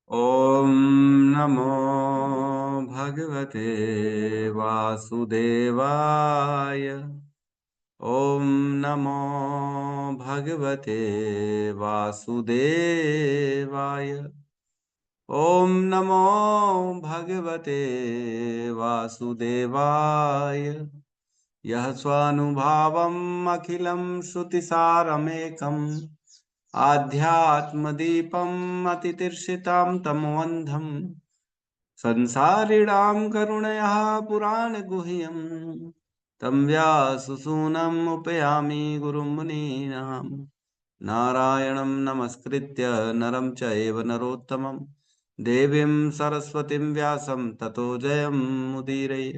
ॐ नमो भगवते वासुदेवाय। ॐ नमो भगवते वासुदेवाय। ॐ नमो भगवते वासुदेवाय। यः स्वानुभावम् अखिलं श्रुतिसारमेकम् आध्यात्मदीपम् अतितीर्षितां तमोऽन्धम् संसारिणां करुणया पुराणगुह्यम् तं व्याससूनम् उपयामि गुरुं मुनीनाम्। नारायणं नमस्कृत्य नरं चैव नरोत्तमं देवीं सरस्वतीं व्यासं ततो जयमुदीरये।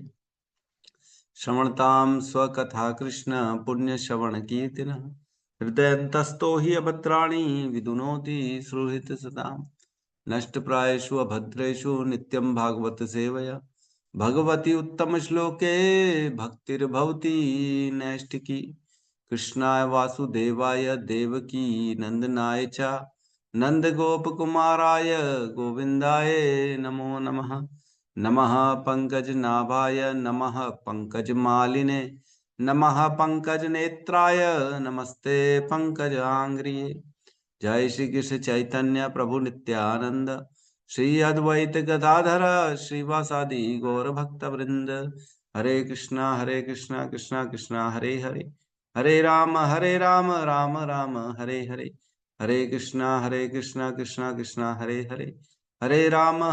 श्रवणतां स्वकथा कृष्ण पुण्यश्रवणकीर्तिनः हृदयन्तस्तो हि अभद्राणि विदुनोति सुहृत्सदाम्। नष्टप्रायेषु अभद्रेषु नित्यं भागवत सेवया भगवती उत्तम श्लोके भक्तिर्भवति नैष्टिकी। कृष्णाय वासुदेवाय देवकी नंदनाय च नंदगोपकुमाराय गोविन्दाय नमो नमः। नमः पंकजनाभाय नमः पंकजमालिने नमः पंकजनेत्राय नमस्ते पंकजांग्रिये। जय श्री कृष्ण चैतन्य प्रभु नित्यानंद श्री अद्वैत गदाधर श्रीवासादि गौर भक्त वृंद। हरे कृष्णा कृष्णा कृष्णा हरे हरे, हरे राम राम राम हरे हरे। हरे कृष्णा कृष्णा कृष्णा हरे हरे, हरे राम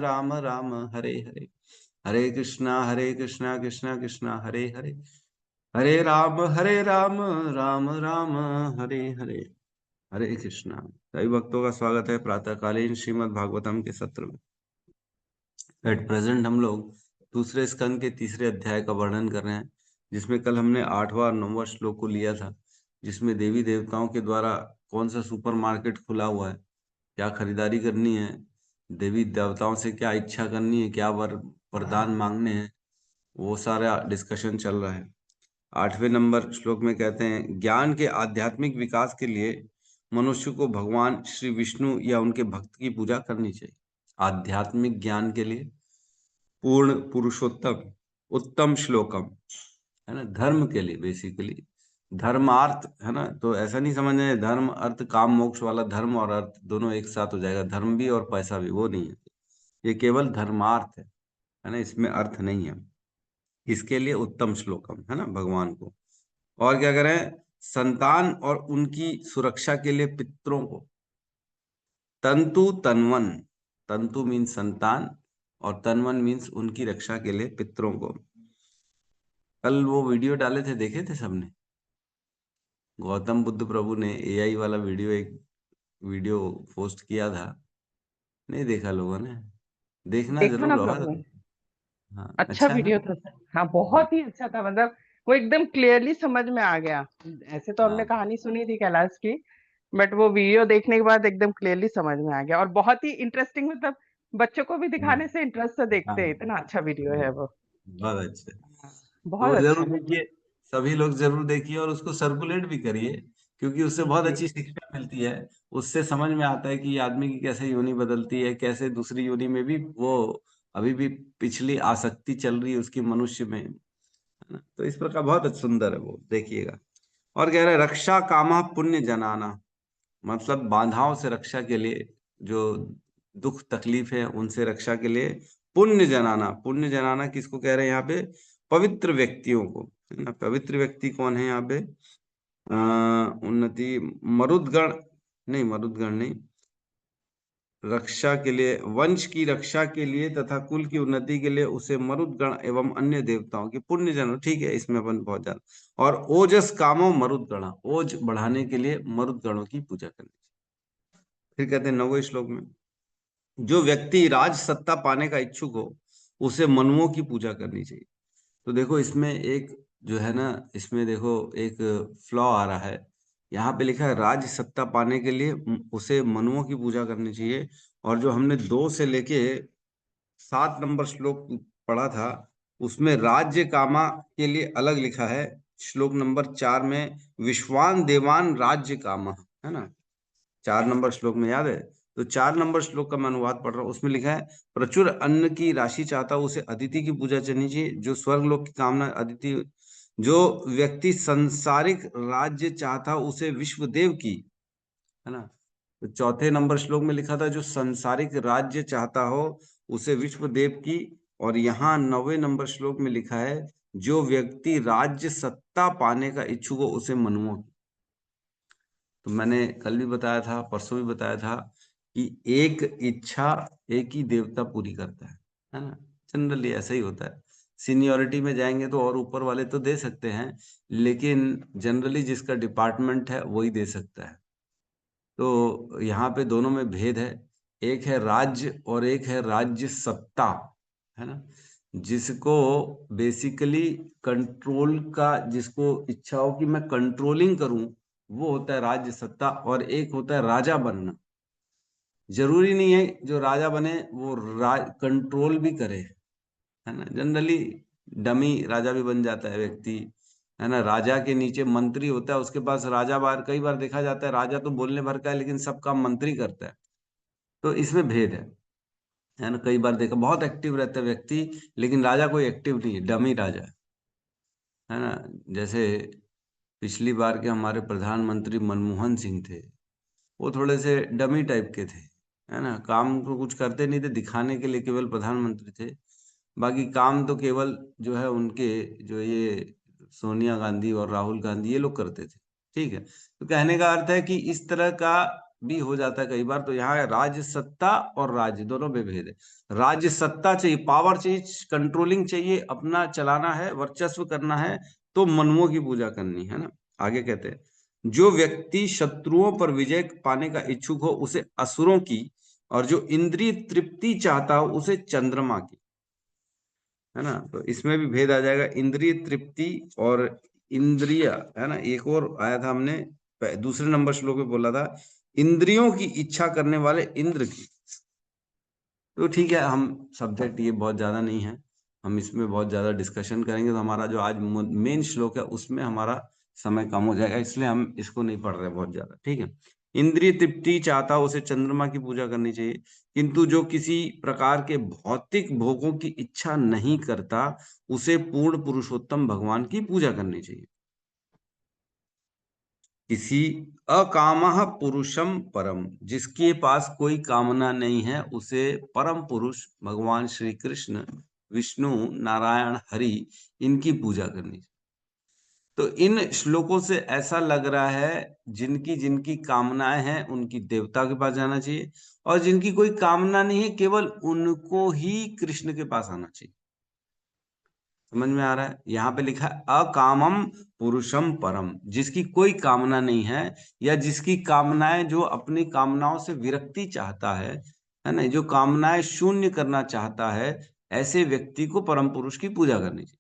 राम राम हरे हरे। हरे कृष्णा कृष्णा कृष्णा हरे हरे, हरे राम राम राम हरे हरे। हरे कृष्णा। सभी भक्तों का स्वागत है प्रातःकालीन श्रीमद् भागवतम के सत्र में। एट प्रेजेंट हम लोग दूसरे स्कंद के तीसरे अध्याय का वर्णन कर रहे हैं, जिसमें कल हमने 8वां और 9वां श्लोक को लिया था, जिसमें देवी देवताओं के द्वारा कौन सा सुपरमार्केट खुला हुआ है, क्या खरीदारी करनी है, देवी देवताओं से क्या इच्छा करनी है, क्या वरदान मांगने हैं, वो सारा डिस्कशन चल रहा है। 8वें नंबर श्लोक में कहते हैं, ज्ञान के आध्यात्मिक विकास के लिए मनुष्य को भगवान श्री विष्णु या उनके भक्त की पूजा करनी चाहिए। आध्यात्मिक ज्ञान के लिए पूर्ण पुरुषोत्तम उत्तम श्लोकम है ना, धर्म के लिए बेसिकली धर्मार्थ है ना। तो ऐसा नहीं समझना है धर्म अर्थ काम मोक्ष वाला धर्म और अर्थ दोनों एक साथ हो जाएगा, धर्म भी और पैसा भी, वो नहीं है। ये केवल धर्मार्थ है ना, इसमें अर्थ नहीं है। इसके लिए उत्तम श्लोकम है ना, भगवान को। और क्या करें, संतान और उनकी सुरक्षा के लिए पितरों को तंतु तनवन, तंतु मीन्स संतान और तनवन मीन्स उनकी रक्षा के लिए पितरों को। कल वो वीडियो डाले थे, देखे थे सबने? गौतम बुद्ध प्रभु ने एआई वाला वीडियो, एक वीडियो पोस्ट किया था, नहीं देखा लोगों ने? देखना देखा ना जरूर। और प्रभु। हाँ, अच्छा अच्छा है। वीडियो था सर। हाँ, बहुत ही अच्छा था। मतलब वो एकदम क्लियरली समझ में आ गया। ऐसे तो हमने हाँ कहानी सुनी थी कैलाश की, बट वो वीडियो देखने के बाद एकदम क्लियरली समझ में आ गया और बहुत ही इंटरेस्टिंग। मतलब बच्चों को भी हाँ दिखाने से इंटरेस्ट से हाँ देखते हैं, इतना अच्छा वीडियो है वो। बहुत अच्छे। हाँ, तो बहुत जरूर अच्छा। देखिए, सभी लोग जरूर देखिए और उसको सर्कुलेट भी करिए, क्योंकि उससे बहुत जी। अच्छी शिक्षा मिलती है। उससे समझ में आता है कि आदमी की कैसे योनि बदलती है, कैसे दूसरी योनि में भी वो अभी भी पिछली आसक्ति चल रही है उसकी मनुष्य में, है ना। तो इस प्रकार बहुत सुंदर है वो, देखिएगा। और कह रहे हैं, रक्षा कामा पुण्य जनाना, मतलब बाधाओं से रक्षा के लिए, जो दुख तकलीफ है उनसे रक्षा के लिए पुण्य जनाना। पुण्य जनाना किसको कह रहे हैं यहाँ पे? पवित्र व्यक्तियों को, है ना। पवित्र व्यक्ति कौन है यहाँ पे? उन्नति मरुदगण, नहीं मरुदगण नहीं, रक्षा के लिए, वंश की रक्षा के लिए तथा कुल की उन्नति के लिए उसे मरुदगण एवं अन्य देवताओं की पुण्य जन, ठीक है, इसमें अपन बहुत ज्यादा। और ओजस कामो मरुदगण, ओज बढ़ाने के लिए मरुदगणों की पूजा करनी। फिर कहते हैं 9वें श्लोक में, जो व्यक्ति राज सत्ता पाने का इच्छुक हो उसे मनुओं की पूजा करनी चाहिए। तो देखो इसमें एक जो है ना, इसमें देखो एक फ्लॉ आ रहा है। यहाँ पे लिखा है राज सत्ता पाने के लिए उसे मनुओं की पूजा करनी चाहिए, और जो हमने 2 से लेके 7 नंबर श्लोक पढ़ा था, उसमें राज्य कामा के लिए अलग लिखा है। श्लोक नंबर 4 में विश्वान देवान राज्य कामा, है ना, 4 नंबर श्लोक में, याद है? तो 4 नंबर श्लोक का मैं अनुवाद पढ़ रहा हूँ। उसमें लिखा है, प्रचुर अन्न की राशि चाहता है उसे अदिति की पूजा करनी चाहिए। जो स्वर्ग लोक की कामना अदिति, जो व्यक्ति संसारिक राज्य चाहता उसे विश्वदेव की, है ना। तो चौथे नंबर श्लोक में लिखा था, जो संसारिक राज्य चाहता हो उसे विश्वदेव की। और यहाँ 9वें नंबर श्लोक में लिखा है, जो व्यक्ति राज्य सत्ता पाने का इच्छुक हो उसे मनुओं की। तो मैंने कल भी बताया था, परसों भी बताया था कि एक इच्छा एक ही देवता पूरी करता है ना। जनरली ऐसा ही होता है। सीनियोरिटी में जाएंगे तो और ऊपर वाले तो दे सकते हैं, लेकिन जनरली जिसका डिपार्टमेंट है वही दे सकता है। तो यहाँ पे दोनों में भेद है, एक है राज्य और एक है राज्य सत्ता, है ना। जिसको बेसिकली कंट्रोल का, जिसको इच्छा हो कि मैं कंट्रोलिंग करूं, वो होता है राज्य सत्ता। और एक होता है राजा बनना। जरूरी नहीं है जो राजा बने वो कंट्रोल भी करे, है ना। जनरली डमी राजा भी बन जाता है व्यक्ति, है ना। राजा के नीचे मंत्री होता है, उसके पास राजा, बार कई बार देखा जाता है राजा तो बोलने भर का है लेकिन सब काम मंत्री करता है। तो इसमें भेद है ना। कई बार देखा बहुत एक्टिव रहता है व्यक्ति, लेकिन राजा कोई एक्टिव नहीं है, डमी राजा है ना। जैसे पिछली बार के हमारे प्रधानमंत्री मनमोहन सिंह थे, वो थोड़े से डमी टाइप के थे, है ना। काम को कुछ करते नहीं थे, दिखाने के लिए केवल प्रधानमंत्री थे। बाकी काम तो केवल जो है उनके, जो ये सोनिया गांधी और राहुल गांधी ये लोग करते थे। ठीक है, तो कहने का अर्थ है कि इस तरह का भी हो जाता है कई बार। तो यहाँ राज्य सत्ता और राज्य दोनों में भेद है। राज्य सत्ता चाहिए, पावर चाहिए, कंट्रोलिंग चाहिए, अपना चलाना है, वर्चस्व करना है, तो मनुओं की पूजा करनी है ना। आगे कहते हैं, जो व्यक्ति शत्रुओं पर विजय पाने का इच्छुक हो उसे असुरों की, और जो इंद्रिय तृप्ति चाहता हो उसे चंद्रमा की, है ना। तो इसमें भी भेद आ जाएगा, इंद्रिय तृप्ति और इंद्रिय, है ना। एक और आया था, हमने दूसरे नंबर श्लोक में बोला था, इंद्रियों की इच्छा करने वाले इंद्र की। तो ठीक है, हम सब्जेक्ट ये बहुत ज्यादा नहीं है, हम इसमें बहुत ज्यादा डिस्कशन करेंगे तो हमारा जो आज मेन श्लोक है उसमें हमारा समय कम हो जाएगा, इसलिए हम इसको नहीं पढ़ रहे बहुत ज्यादा। ठीक है, इंद्रिय तृप्ति चाहता उसे चंद्रमा की पूजा करनी चाहिए, किंतु जो किसी प्रकार के भौतिक भोगों की इच्छा नहीं करता उसे पूर्ण पुरुषोत्तम भगवान की पूजा करनी चाहिए। किसी अकामः पुरुषम परम, जिसके पास कोई कामना नहीं है उसे परम पुरुष भगवान श्री कृष्ण, विष्णु, नारायण, हरि, इनकी पूजा करनी चाहिए। तो इन श्लोकों से ऐसा लग रहा है जिनकी जिनकी कामनाएं हैं उनकी देवता के पास जाना चाहिए, और जिनकी कोई कामना नहीं है केवल उनको ही कृष्ण के पास आना चाहिए। समझ में आ रहा है? यहाँ पे लिखा है अकामम पुरुषम परम, जिसकी कोई कामना नहीं है, या जिसकी कामनाएं, जो अपनी कामनाओं से विरक्ति चाहता है ना, जो कामनाएं शून्य करना चाहता है, ऐसे व्यक्ति को परम पुरुष की पूजा करनी चाहिए।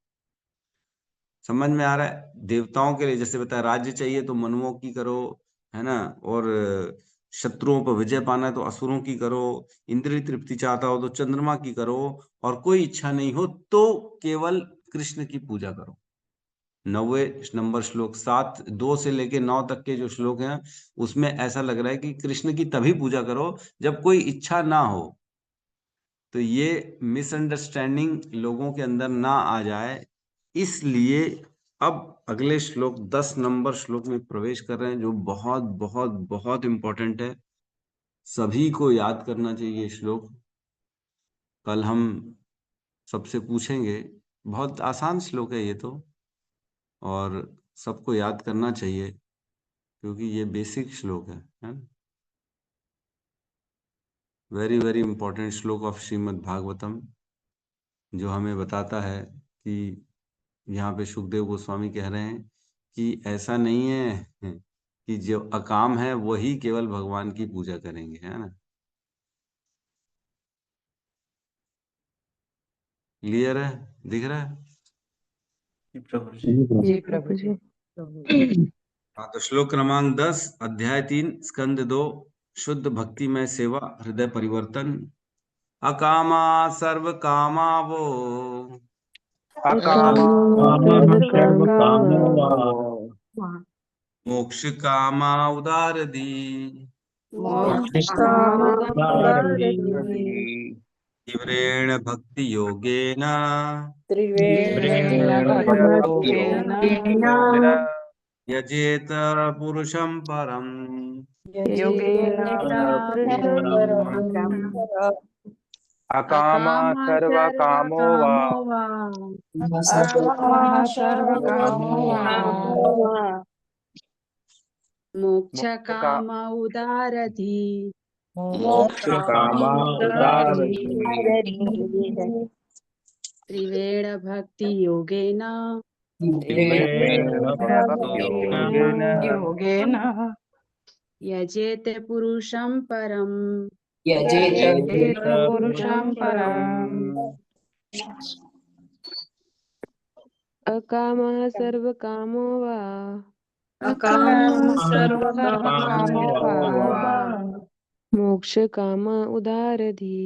समझ में आ रहा है? देवताओं के लिए जैसे बताया, राज्य चाहिए तो मनुओं की करो, है ना। और शत्रुओं पर विजय पाना है तो असुरों की करो, इंद्रिय तृप्ति चाहता हो तो चंद्रमा की करो, और कोई इच्छा नहीं हो तो केवल कृष्ण की पूजा करो। 9वें नंबर श्लोक, 7 2 से लेके 9 तक के जो श्लोक हैं उसमें ऐसा लग रहा है कि कृष्ण की तभी पूजा करो जब कोई इच्छा ना हो। तो ये मिसअंडरस्टैंडिंग लोगों के अंदर ना आ जाए, इसलिए अब अगले श्लोक 10 नंबर श्लोक में प्रवेश कर रहे हैं, जो बहुत बहुत बहुत इंपॉर्टेंट है। सभी को याद करना चाहिए श्लोक। कल हम सबसे पूछेंगे, बहुत आसान श्लोक है ये तो, और सबको याद करना चाहिए क्योंकि ये बेसिक श्लोक है ना। वेरी वेरी इंपॉर्टेंट श्लोक ऑफ श्रीमद् भागवतम, जो हमें बताता है कि यहाँ पे सुखदेव गोस्वामी कह रहे हैं कि ऐसा नहीं है कि जो अकाम है वही केवल भगवान की पूजा करेंगे, है ना। क्लियर है? दिख रहा है? प्रभु जी। जी प्रभु जी। हाँ, तो श्लोक क्रमांक 10, अध्याय 3, स्कंद 2, शुद्ध भक्तिमय सेवा, हृदय परिवर्तन। अकामा सर्व कामा वो, अकामा सर्व कामो वा मोक्ष कामा उदार दी। मोक्षकामोदारति तीव्रेण भक्ति योगेन यजेत पुरुषं परम् अकामा सर्वकामो वा मोक्षकाम उदारधि मोक्षकामा उदारति त्रिवेण भक्ति योगेन योगेन यजेत पुरुषं परम् यजेत पुरुषं परम् अकामः सर्वकामो वा सर्वकामो वा मोक्षकाम उदारधि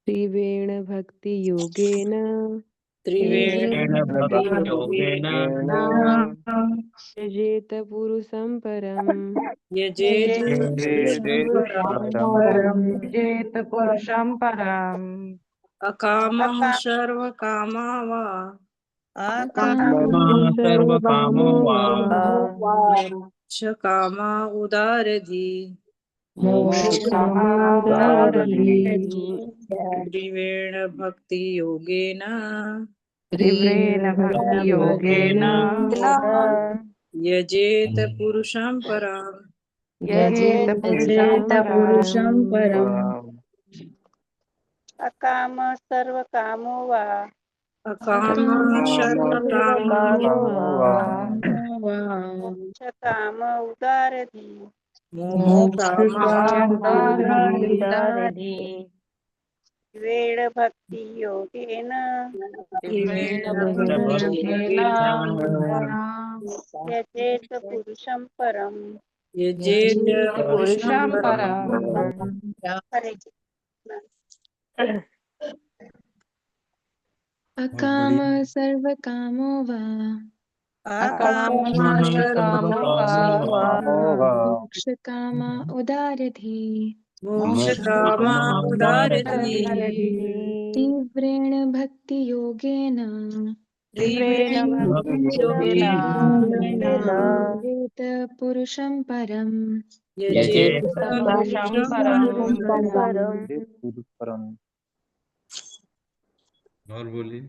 त्रिवेण भक्ति योगेन यजेत पुरुषं परम् यजेत पुरुषं परम् अकामः सर्वकामा वा सर्वकामो वा मोक्षकामा उदारधि त्रिवेण भक्ति योगेन यजेत पुरुषं परम् अकाम सर्वकामो वा अकामः सर्वकामा वा मोक्षकाम उदारधि त्रिवेण भक्ति योगेन यजेत पुरुषं परम् यजेत पुरुषं परम् हरे कृष्ण। अकाम सर्वकामो वा मोक्षकाम उदारधि मोक्षकामा उदारधि तीव्रेण भक्ति योगेन यजेत पुरुषं परम् यजेत और बोलिए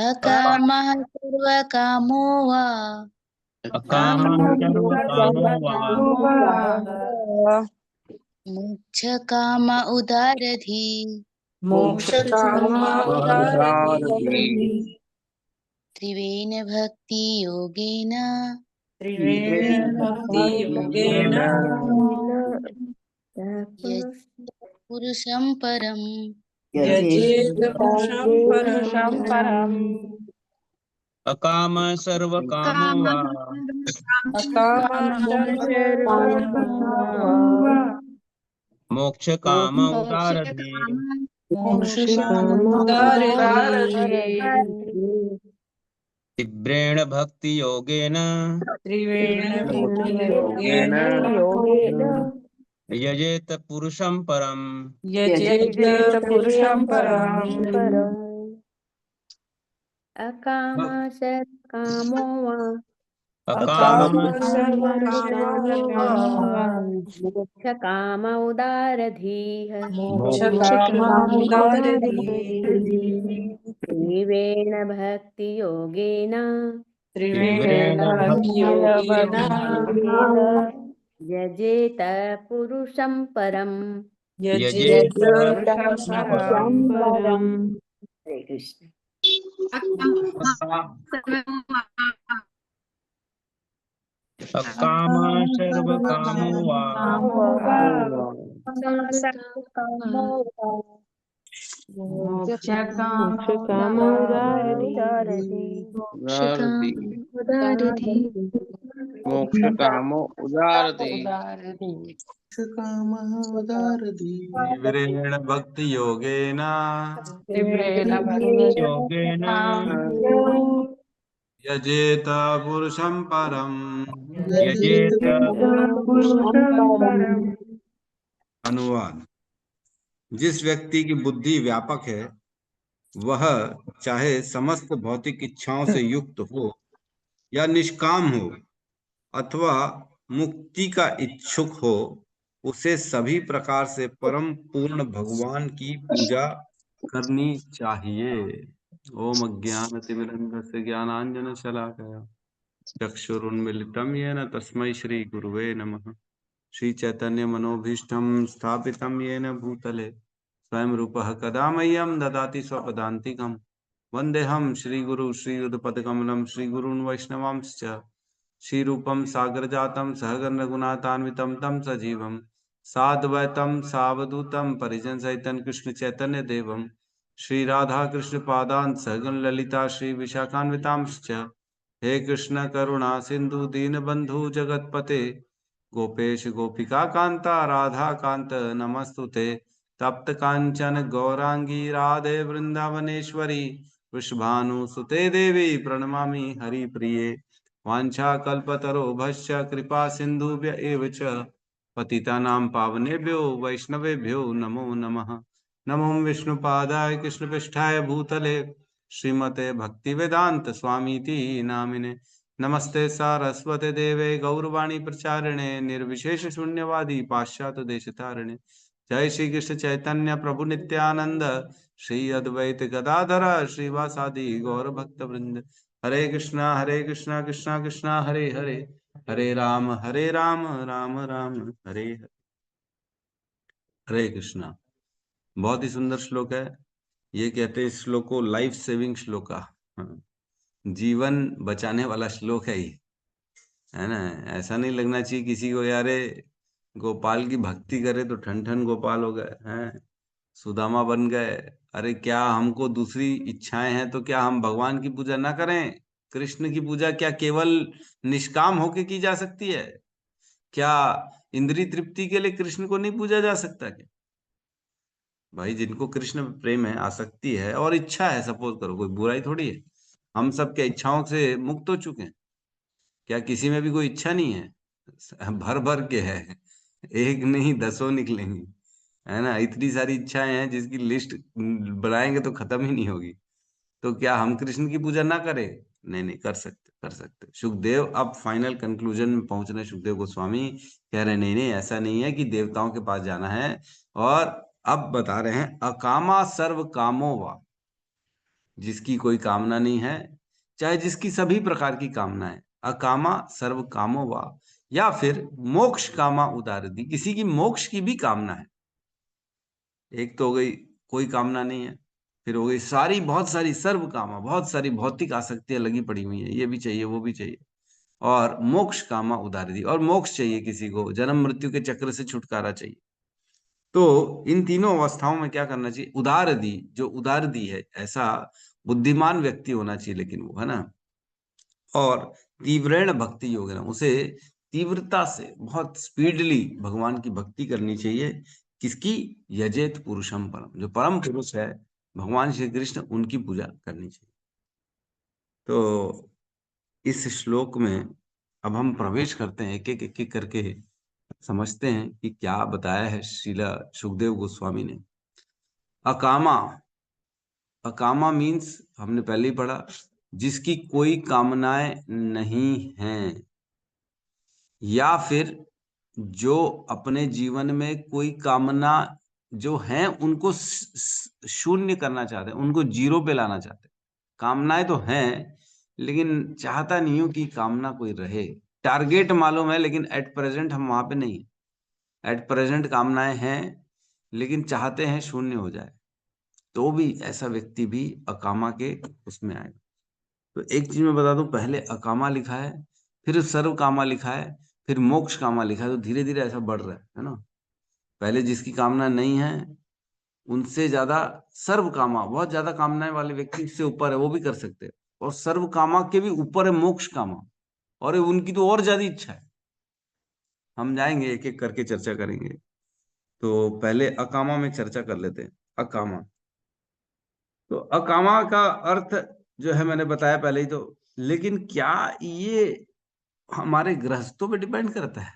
अकामः सर्वकामो वा मोक्षकाम उदारधि त्रिवेण भक्ति योगेन पुरुषं परम् अकाम सर्वकामो वा मोक्षकाम उदारधि तीव्रेण भक्ति योगेन यजेत पुरुषं परम् अकाम सर्वकामो वा मोक्षकाम उदारधीः त्रिवेण भक्ति योगेन यजेत पुरुषं परम् हरे कृष्ण। अकाम सर्वकामो वा मोक्षकाम उदारधि मोक्षकामो उदारति तीव्रेण भक्ति योगेन यजेत पुरुषं परम। यजेत अनुवाद। जिस व्यक्ति की बुद्धि व्यापक है वह चाहे समस्त भौतिक इच्छाओं से युक्त हो या निष्काम हो अथवा मुक्ति का इच्छुक हो, उसे सभी प्रकार से परम पूर्ण भगवान की पूजा करनी चाहिए। ओम अज्ञानतिमिरन्धस्य ज्ञानाञ्जनशलाकया चक्षुरुन्मीलितं येन तस्मै श्री गुरुवे नमः। श्री चैतन्य मनोभीष्टं स्थापितं येन भूतले स्वयं रूपः कदा मह्यं ददाति स्वपदान्तिकं। वन्देऽहं श्रीगुरु श्रीयुतपदकमलं श्रीगुरून् वैष्णवांश्च श्रीरूपं सागरजातं सहगण रघुनाथान्वितं तं सजीवं साद्वैतं सावधूतं परिजनसहितं कृष्ण चैतन्य देवं श्री राधा कृष्ण पादान् सहगण ललिता श्री विशाखान्वितांश्च। हे कृष्ण करुणा सिंधु दीनबंधु जगतपते गोपेश गोपिका कांता राधा कांत नमस्तुते। तप्त कांचन गौरांगी राधे वृंदावनेश्वरी वृषभानुसुते देवी प्रणमामि हरिप्रिये। वाञ्छाकल्पतरोभश्च कृपा सिन्धुभ्य एव च पतितानां पावनेभ्यो वैष्णवेभ्यो नमो नमः। नमो विष्णुपादाय कृष्णपृष्ठाय भूतले श्रीमते भक्तिवेदांत स्वामीति नामिने। नमस्ते सारस्वते देवे गौरवाणी प्रचारिणे निर्विशेष शून्यवादी पाश्चात्य देशतारिणे। जय श्री कृष्ण चैतन्य प्रभु नित्यानंद श्री अद्वैत गदाधर श्रीवासादि गौर भक्त वृंद। हरे कृष्णा कृष्णा कृष्णा हरे हरे, हरे राम राम राम हरे हरे। हरे कृष्णा। बहुत ही सुंदर श्लोक है। ये कहते हैं इस श्लोक को लाइफ सेविंग श्लोका, जीवन बचाने वाला श्लोक है ये, है ना। ऐसा नहीं लगना चाहिए किसी को यारे गोपाल की भक्ति करे तो ठन ठन गोपाल हो गए हैं, सुदामा बन गए। अरे क्या हमको दूसरी इच्छाएं हैं तो क्या हम भगवान की पूजा ना करें? कृष्ण की पूजा क्या केवल निष्काम होके की जा सकती है? क्या इंद्रिय तृप्ति के लिए कृष्ण को नहीं पूजा जा सकता क्या? भाई जिनको कृष्ण प्रेम है, आसक्ति है और इच्छा है, सपोज करो, कोई बुराई थोड़ी है। हम सब क्या इच्छाओं से मुक्त हो चुके हैं? क्या किसी में भी कोई इच्छा नहीं है? भर भर के है, एक नहीं दसों निकलेंगी, है ना। इतनी सारी इच्छाएं हैं जिसकी लिस्ट बनाएंगे तो खत्म ही नहीं होगी। तो क्या हम कृष्ण की पूजा ना करें? नहीं नहीं, कर सकते कर सकते। सुखदेव अब फाइनल कंक्लूजन में पहुंच रहे। सुखदेव गोस्वामी कह रहे नहीं नहीं, ऐसा नहीं है कि देवताओं के पास जाना है। और अब बता रहे हैं अकामा सर्व कामो वा, जिसकी कोई कामना नहीं है, चाहे जिसकी सभी प्रकार की कामना है, अकामा सर्व कामो वा, या फिर मोक्ष कामा उदारती, किसी की मोक्ष की भी कामना है। एक तो हो गई कोई कामना नहीं है, फिर हो गई सारी बहुत सारी सर्व कामा, बहुत सारी भौतिक आसक्तियां लगी पड़ी हुई है, ये भी चाहिए वो भी चाहिए, और मोक्ष कामा उदारती, और मोक्ष चाहिए किसी को, जन्म मृत्यु के चक्र से छुटकारा चाहिए। तो इन तीनों अवस्थाओं में क्या करना चाहिए? उदार दी, जो उदार दी है ऐसा बुद्धिमान व्यक्ति होना चाहिए, लेकिन वो, है ना। और तीव्रेण भक्ति योग, उसे तीव्रता से बहुत स्पीडली भगवान की भक्ति करनी चाहिए। किसकी? यजेत पुरुषम परम, जो परम पुरुष है भगवान श्री कृष्ण, उनकी पूजा करनी चाहिए। तो इस श्लोक में अब हम प्रवेश करते हैं, एक एक करके समझते हैं कि क्या बताया है श्रीला सुखदेव गोस्वामी ने। अकामा, अकामा मीन्स हमने पहले ही पढ़ा, जिसकी कोई कामनाएं नहीं हैं, या फिर जो अपने जीवन में कोई कामना जो है उनको शून्य करना चाहते हैं, उनको जीरो पे लाना चाहते हैं। कामनाएं तो हैं लेकिन चाहता नहीं हूं कि कामना कोई रहे। टारगेट मालूम है लेकिन एट प्रेजेंट हम वहां पे नहीं है। एट प्रेजेंट कामनाएं हैं लेकिन चाहते हैं शून्य हो जाए, तो भी ऐसा व्यक्ति भी अकामा के उसमें आएगा। तो एक चीज मैं बता दूं, पहले अकामा लिखा है, फिर सर्व कामा लिखा है, फिर मोक्ष कामा लिखा है, तो धीरे धीरे ऐसा बढ़ रहा है ना। पहले जिसकी कामना नहीं है उनसे ज्यादा सर्व कामा, बहुत ज्यादा कामनाएं वाले व्यक्ति से ऊपर है, वो भी कर सकते हैं। और सर्व कामा के भी ऊपर है मोक्ष कामा, और उनकी तो और ज्यादा इच्छा है। हम जाएंगे एक एक करके चर्चा करेंगे। तो पहले अकामा में चर्चा कर लेते हैं। अकामा, तो अकामा का अर्थ जो है मैंने बताया पहले ही, तो लेकिन क्या ये हमारे गृहस्थों पे डिपेंड करता है?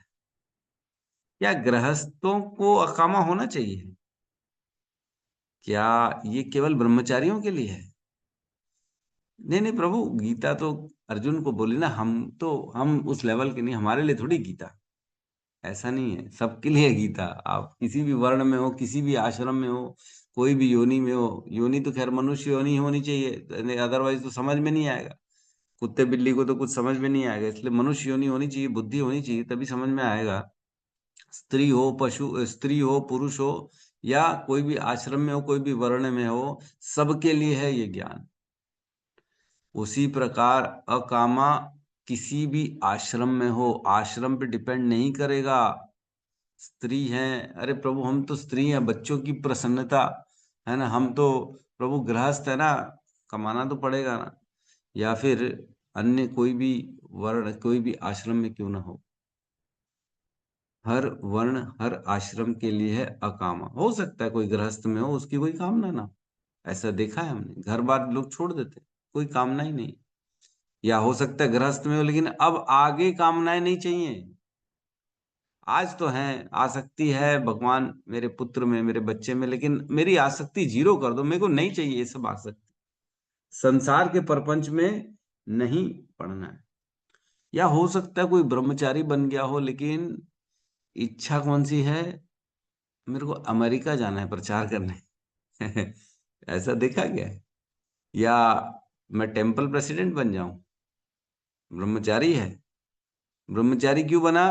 क्या गृहस्थों को अकामा होना चाहिए? क्या ये केवल ब्रह्मचारियों के लिए है? नहीं नहीं प्रभु, गीता तो अर्जुन को बोली ना, हम उस लेवल के नहीं, हमारे लिए थोड़ी गीता। ऐसा नहीं है, सबके लिए है गीता। आप किसी भी वर्ण में हो, किसी भी आश्रम में हो, कोई भी योनि में हो, योनि तो खैर मनुष्य योनि होनी चाहिए, अदरवाइज तो समझ में नहीं आएगा। कुत्ते बिल्ली को तो कुछ समझ में नहीं आएगा, इसलिए मनुष्य योनि होनी चाहिए, बुद्धि होनी चाहिए, तभी समझ में आएगा। स्त्री हो, स्त्री हो, पुरुष हो, या कोई भी आश्रम में हो, कोई भी वर्ण में हो, सबके लिए है ये ज्ञान। उसी प्रकार अकामा किसी भी आश्रम में हो, आश्रम पे डिपेंड नहीं करेगा। स्त्री हैं, अरे प्रभु हम तो स्त्री हैं, बच्चों की प्रसन्नता है ना, हम तो प्रभु गृहस्थ है ना, कमाना तो पड़ेगा ना। या फिर अन्य कोई भी वर्ण, कोई भी आश्रम में क्यों ना हो, हर वर्ण हर आश्रम के लिए है अकामा। हो सकता है कोई गृहस्थ में हो, उसकी कोई कामना ना, ऐसा देखा है हमने, घर बार लोग छोड़ देते, कोई कामना ही नहीं। या हो सकता है गृहस्थ में हो, लेकिन अब आगे कामनाएं नहीं चाहिए। आज तो है, आसक्ति है भगवान मेरे पुत्र में, मेरे बच्चे में, लेकिन मेरी आसक्ति जीरो कर दो, मेरे को नहीं चाहिए ये सब आसक्ति, संसार के प्रपंच में नहीं पड़ना है। या हो सकता है कोई ब्रह्मचारी बन गया हो, लेकिन इच्छा कौन सी है, मेरे को अमेरिका जाना है प्रचार करने ऐसा देखा गया है। या मैं टेम्पल प्रेसिडेंट बन जाऊं, ब्रह्मचारी है। ब्रह्मचारी क्यों बना?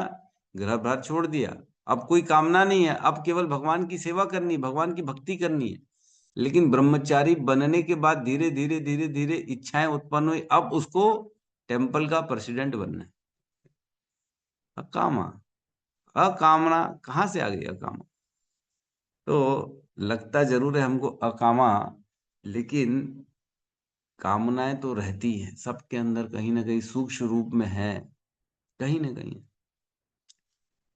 घर बार छोड़ दिया, अब कोई कामना नहीं है, अब केवल भगवान की सेवा करनी, भगवान की भक्ति करनी है। लेकिन ब्रह्मचारी बनने के बाद धीरे धीरे धीरे धीरे इच्छाएं उत्पन्न हुई, अब उसको टेम्पल का प्रेसिडेंट बनना है। अकामा, अकामना कहाँ से आ गई अकामा? तो लगता जरूर है हमको अकामा, लेकिन कामनाएं तो रहती है सबके अंदर, कहीं ना कहीं सूक्ष्म रूप में है, कहीं ना कहीं।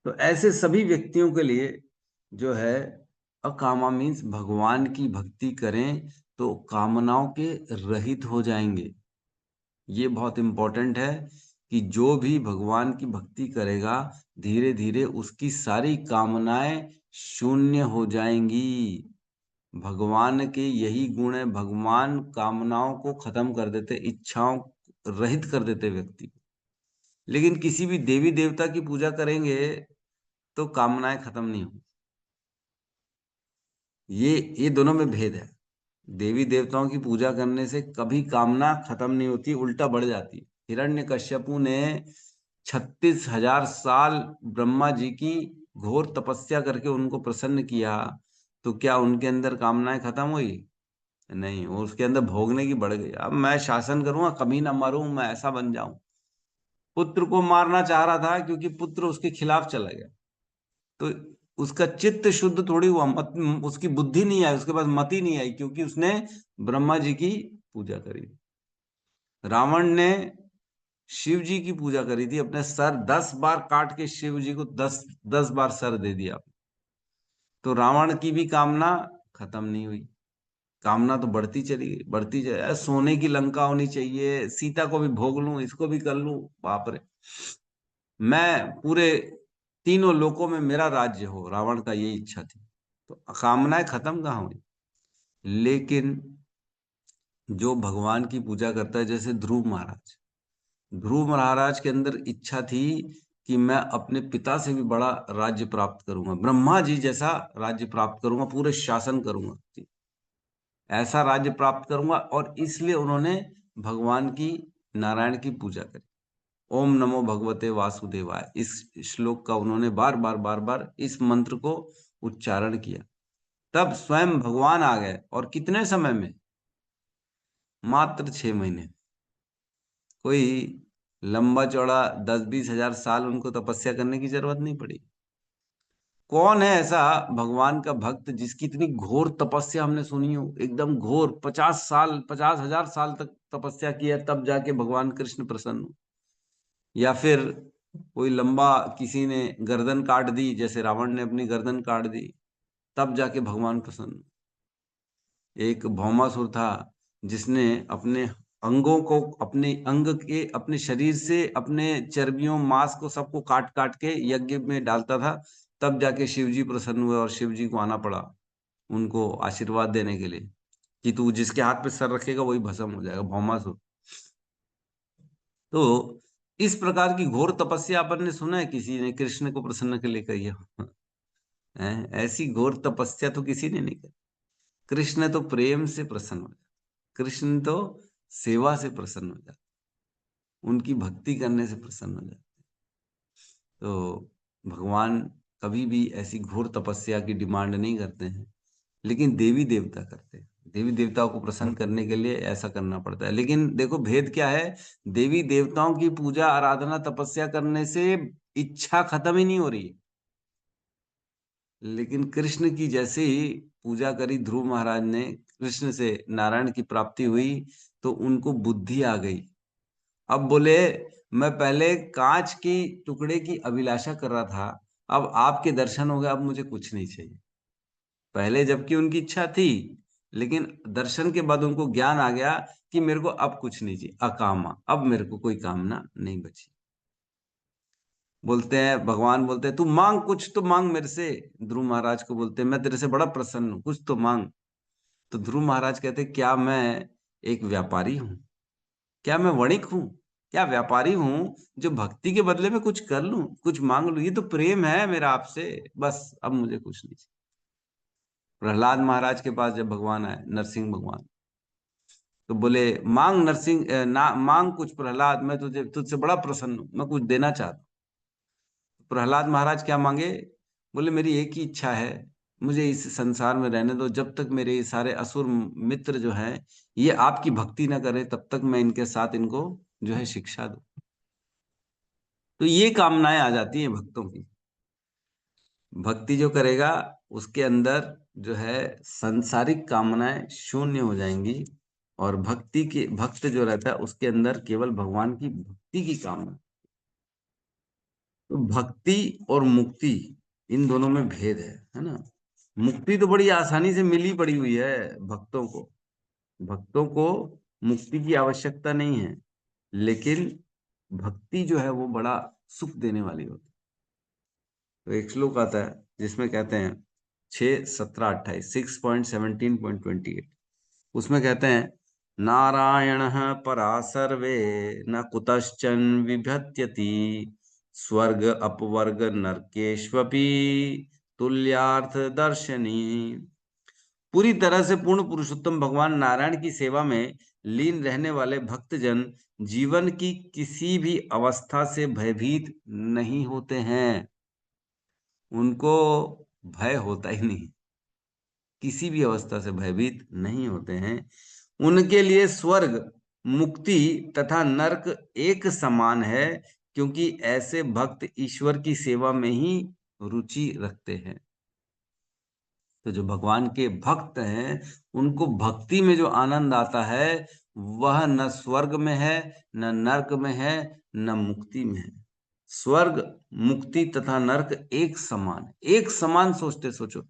तो ऐसे सभी व्यक्तियों के लिए जो है अकामा मीन्स भगवान की भक्ति करें तो कामनाओं के रहित हो जाएंगे। ये बहुत इंपॉर्टेंट है कि जो भी भगवान की भक्ति करेगा, धीरे धीरे उसकी सारी कामनाएं शून्य हो जाएंगी। भगवान के यही गुण है, भगवान कामनाओं को खत्म कर देते, इच्छाओं रहित कर देते व्यक्ति को। लेकिन किसी भी देवी देवता की पूजा करेंगे तो कामनाएं खत्म नहीं होंगी। ये दोनों में भेद है। देवी देवताओं की पूजा करने से कभी कामना खत्म नहीं होती, उल्टा बढ़ जाती है। हिरण्यकश्यपु ने 36,000 साल ब्रह्मा जी की घोर तपस्या करके उनको प्रसन्न किया, तो क्या उनके अंदर कामनाएं खत्म हुई? नहीं, वो उसके अंदर भोगने की बढ़ गई। अब मैं शासन करूंगा, कभी ना मरूं, मैं ऐसा बन जाऊं। पुत्र को मारना चाह रहा था क्योंकि पुत्र उसके खिलाफ चला गया, तो उसका चित्त शुद्ध थोड़ी हुआ, उसकी बुद्धि नहीं आई, उसके पास मति नहीं आई, क्योंकि उसने ब्रह्मा जी की पूजा करी। रावण ने शिव जी की पूजा करी थी, अपने सर 10 बार काट के शिव जी को 10 बार सर दे दिया। तो रावण की भी कामना खत्म नहीं हुई, कामना तो बढ़ती चली गई, बढ़ती चली। सोने की लंका होनी चाहिए, सीता को भी भोग लूं, इसको भी कर लूं, बाप रे, मैं पूरे तीनों लोकों में मेरा राज्य हो, रावण का यही इच्छा थी। तो कामनाएं खत्म कहाँ हुई? लेकिन जो भगवान की पूजा करता है, जैसे ध्रुव महाराज के अंदर इच्छा थी कि मैं अपने पिता से भी बड़ा राज्य प्राप्त करूंगा, ब्रह्मा जी जैसा राज्य प्राप्त करूंगा, पूरे शासन करूंगा, ऐसा राज्य प्राप्त करूंगा। और इसलिए उन्होंने भगवान की, नारायण की पूजा करी। ओम नमो भगवते वासुदेवाय, इस श्लोक का उन्होंने बार बार इस मंत्र को उच्चारण किया। तब स्वयं भगवान आ गए, और कितने समय में? मात्र 6 महीने। कोई लंबा चौड़ा 10-20 हजार साल उनको तपस्या करने की जरूरत नहीं पड़ी। कौन है ऐसा भगवान का भक्त जिसकी इतनी घोर तपस्या हमने सुनी हो, एकदम घोर, 50,000 साल तक तपस्या किया, तब जाके भगवान कृष्ण प्रसन्न हो। या फिर कोई लंबा, किसी ने गर्दन काट दी, जैसे रावण ने अपनी गर्दन काट दी, तब जाके भगवान प्रसन्न। एक भौमासुर था जिसने अपने अंगों को, अपने अंग के, अपने शरीर से अपने चर्बियों मांस को सबको काट काट के यज्ञ में डालता था, तब जाके शिव जी प्रसन्न हुए और शिव जी को आना पड़ा उनको आशीर्वाद देने के लिए कि तू जिसके हाथ पे सर रखेगा वही भस्म हो जाएगा, भौमासुर। तो इस प्रकार की घोर तपस्या अपन ने सुना है किसी ने कृष्ण को प्रसन्न के लिए कही है? ऐसी घोर तपस्या तो किसी ने नहीं की। कृष्ण तो प्रेम से प्रसन्न हो जाते, कृष्ण तो सेवा से प्रसन्न हो जाते, उनकी भक्ति करने से प्रसन्न हो जाते। तो भगवान कभी भी ऐसी घोर तपस्या की डिमांड नहीं करते हैं, लेकिन देवी देवता करते हैं। देवी देवताओं को प्रसन्न करने के लिए ऐसा करना पड़ता है। लेकिन देखो भेद क्या है, देवी देवताओं की पूजा आराधना तपस्या करने से इच्छा खत्म ही नहीं हो रही है, लेकिन कृष्ण की जैसे ही पूजा करी ध्रुव महाराज ने, कृष्ण से नारायण की प्राप्ति हुई तो उनको बुद्धि आ गई। अब बोले मैं पहले कांच की टुकड़े की अभिलाषा कर रहा था, अब आपके दर्शन हो गए, अब मुझे कुछ नहीं चाहिए। पहले जबकि उनकी इच्छा थी, लेकिन दर्शन के बाद उनको ज्ञान आ गया कि मेरे को अब कुछ नहीं चाहिए, अकामा, अब मेरे को कोई कामना नहीं बची। बोलते हैं, भगवान बोलते हैं तू मांग, कुछ तो मांग मेरे से। ध्रुव महाराज को बोलते हैं मैं तेरे से बड़ा प्रसन्न हूं, कुछ तो मांग। तो ध्रुव महाराज कहते हैं क्या मैं एक व्यापारी हूं? क्या मैं वणिक हूं? क्या व्यापारी हूं जो भक्ति के बदले में कुछ कर लूं, कुछ मांग लूं? ये तो प्रेम है मेरा आपसे, बस अब मुझे कुछ नहीं चाहिए। प्रहलाद महाराज के पास जब भगवान आए, नरसिंह भगवान, तो बोले मांग नरसिंह, मांग कुछ प्रहलाद, मैं तुझे तुझसे बड़ा प्रसन्न हूं, मैं कुछ देना चाहता हूं। प्रहलाद महाराज क्या मांगे? बोले मेरी एक ही इच्छा है, मुझे इस संसार में रहने दो, जब तक मेरे ये सारे असुर मित्र जो हैं ये आपकी भक्ति न करें तब तक मैं इनके साथ इनको जो है शिक्षा दूं। तो ये कामनाएं आ जाती हैं भक्तों की। भक्ति जो करेगा उसके अंदर जो है सांसारिक कामनाएं शून्य हो जाएंगी, और भक्ति के भक्त जो रहता है उसके अंदर केवल भगवान की भक्ति की कामना। तो भक्ति और मुक्ति, इन दोनों में भेद है ना। मुक्ति तो बड़ी आसानी से मिली पड़ी हुई है भक्तों को, भक्तों को मुक्ति की आवश्यकता नहीं है, लेकिन भक्ति जो है वो बड़ा सुख देने वाली होती है। तो एक श्लोक आता है जिसमें कहते हैं 6:17-28, 6.17.28, उसमें कहते हैं नारायणः परा सर्वे न कुतश्चन विभत्यति स्वर्ग अपवर्ग नरकेष्वपि तुल्यार्थ दर्शनी। पूरी तरह से पूर्ण पुरुषोत्तम भगवान नारायण की सेवा में लीन रहने वाले भक्तजन जीवन की किसी भी अवस्था से भयभीत नहीं होते हैं। उनको भय होता ही नहीं, किसी भी अवस्था से भयभीत नहीं होते हैं। उनके लिए स्वर्ग, मुक्ति तथा नरक एक समान है, क्योंकि ऐसे भक्त ईश्वर की सेवा में ही रुचि रखते हैं। तो जो भगवान के भक्त हैं उनको भक्ति में जो आनंद आता है वह न स्वर्ग में है, न नरक में है, न मुक्ति में है। स्वर्ग, मुक्ति तथा नरक एक समान है, एक समान सोचते, सोचो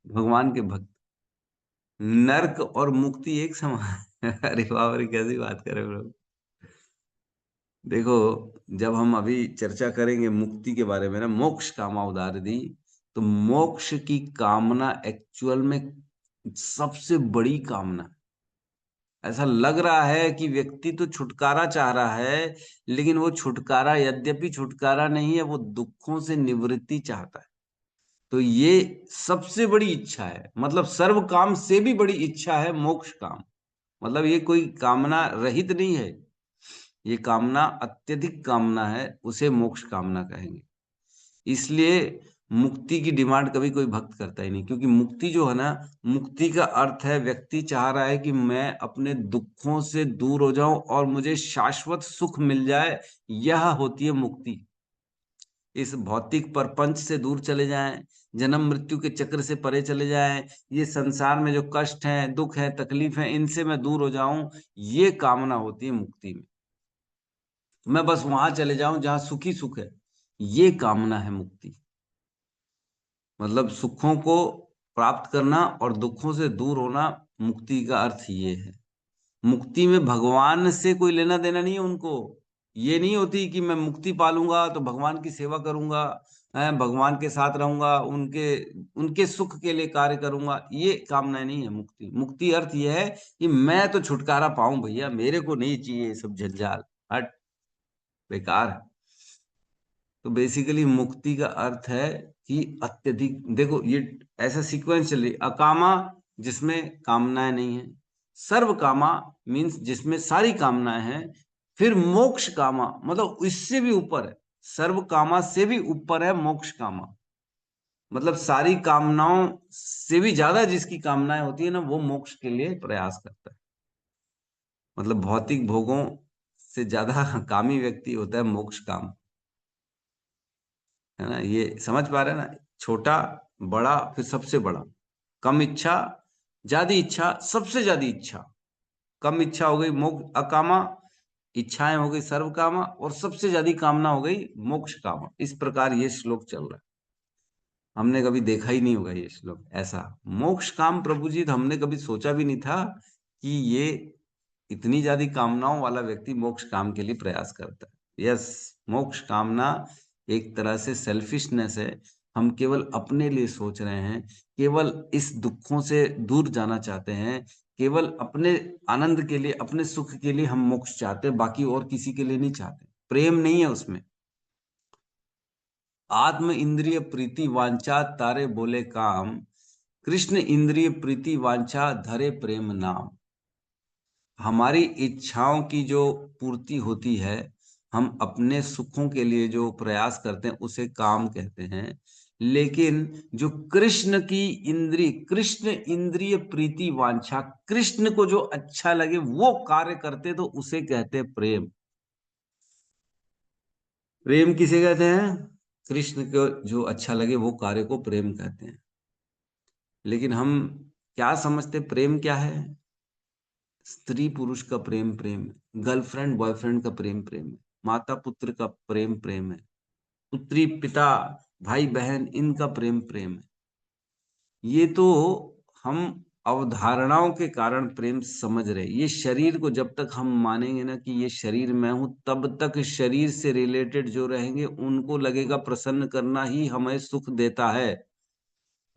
भगवान के भक्त, नरक और मुक्ति एक समान। अरे बाप रे, कैसी बात कर रहे हो लोग। देखो जब हम अभी चर्चा करेंगे मुक्ति के बारे में ना, मोक्ष कामा उदारधि, तो मोक्ष की कामना एक्चुअल में सबसे बड़ी कामना। ऐसा लग रहा है कि व्यक्ति तो छुटकारा चाह रहा है, लेकिन वो छुटकारा यद्यपि छुटकारा नहीं है, वो दुखों से निवृत्ति चाहता है। तो ये सबसे बड़ी इच्छा है, मतलब सर्व काम से भी बड़ी इच्छा है मोक्ष काम। मतलब ये कोई कामना रहित नहीं है, ये कामना अत्यधिक कामना है, उसे मोक्ष कामना कहेंगे। इसलिए मुक्ति की डिमांड कभी कोई भक्त करता ही नहीं, क्योंकि मुक्ति जो है ना, मुक्ति का अर्थ है व्यक्ति चाह रहा है कि मैं अपने दुखों से दूर हो जाऊं और मुझे शाश्वत सुख मिल जाए, यह होती है मुक्ति। इस भौतिक प्रपंच से दूर चले जाएं, जन्म मृत्यु के चक्र से परे चले जाएं, ये संसार में जो कष्ट हैं, दुख है, तकलीफ है, इनसे मैं दूर हो जाऊं, ये कामना होती है मुक्ति में। मैं बस वहां चले जाऊं जहां सुखी सुख है, ये कामना है मुक्ति। मतलब सुखों को प्राप्त करना और दुखों से दूर होना, मुक्ति का अर्थ ये है। मुक्ति में भगवान से कोई लेना देना नहीं है उनको। ये नहीं होती कि मैं मुक्ति पालूंगा तो भगवान की सेवा करूंगा, भगवान के साथ रहूंगा, उनके उनके सुख के लिए कार्य करूंगा, ये कामना नहीं है मुक्ति। मुक्ति अर्थ यह है कि मैं तो छुटकारा पाऊं भैया, मेरे को नहीं चाहिए ये सब झंझाल, हट, बेकार है। तो बेसिकली मुक्ति का अर्थ है कि अत्यधिक, देखो ये ऐसा सीक्वेंस चल रही, अकामा जिसमें कामनाएं नहीं है, सर्व कामा मीन्स जिसमें सारी कामनाएं हैं, फिर मोक्ष कामा मतलब इससे भी ऊपर है, सर्व कामा से भी ऊपर है मोक्ष कामा, मतलब सारी कामनाओं से भी ज्यादा जिसकी कामनाएं होती है ना, वो मोक्ष के लिए प्रयास करता है। मतलब भौतिक भोगों से ज्यादा कामी व्यक्ति होता है मोक्ष काम, है ना। ये समझ पा रहे हैं ना, छोटा बड़ा फिर सबसे बड़ा, कम इच्छा ज्यादा इच्छा, सबसे ज्यादा इच्छा, कम इच्छा हो गई मोक्ष अकामा, इच्छाएं हो गई सर्व कामा, और सबसे ज्यादा कामना हो गई मोक्ष कामा। इस प्रकार ये श्लोक चल रहा है। हमने कभी देखा ही नहीं होगा ये श्लोक ऐसा, मोक्ष काम प्रभु जी, तो हमने कभी सोचा भी नहीं था कि ये इतनी ज्यादा कामनाओं वाला व्यक्ति मोक्ष काम के लिए प्रयास करता है। यस, मोक्ष कामना एक तरह से सेल्फिशनेस है। हम केवल अपने लिए सोच रहे हैं, केवल इस दुखों से दूर जाना चाहते हैं, केवल अपने आनंद के लिए, अपने सुख के लिए हम मोक्ष चाहते हैं, बाकी और किसी के लिए नहीं चाहते। प्रेम नहीं है उसमें। आत्म इंद्रिय प्रीति वांछा तारे बोले काम, कृष्ण इंद्रिय प्रीति वांछा धरे प्रेम नाम। हमारी इच्छाओं की जो पूर्ति होती है, हम अपने सुखों के लिए जो प्रयास करते हैं उसे काम कहते हैं। लेकिन जो कृष्ण की इंद्रिय, कृष्ण इंद्रिय प्रीति वांछा, कृष्ण को जो अच्छा लगे वो कार्य करते तो उसे कहते हैं प्रेम। प्रेम किसे कहते हैं? कृष्ण को जो अच्छा लगे वो कार्य को प्रेम कहते हैं। लेकिन हम क्या समझते, प्रेम क्या है? स्त्री पुरुष का प्रेम प्रेम है, गर्लफ्रेंड बॉयफ्रेंड का प्रेम प्रेम है, माता पुत्र का प्रेम प्रेम है, पुत्री पिता भाई बहन इनका प्रेम प्रेम है। ये तो हम अवधारणाओं के कारण प्रेम समझ रहे। ये शरीर को जब तक हम मानेंगे ना कि ये शरीर मैं हूं, तब तक शरीर से रिलेटेड जो रहेंगे उनको लगेगा प्रसन्न करना ही हमें सुख देता है।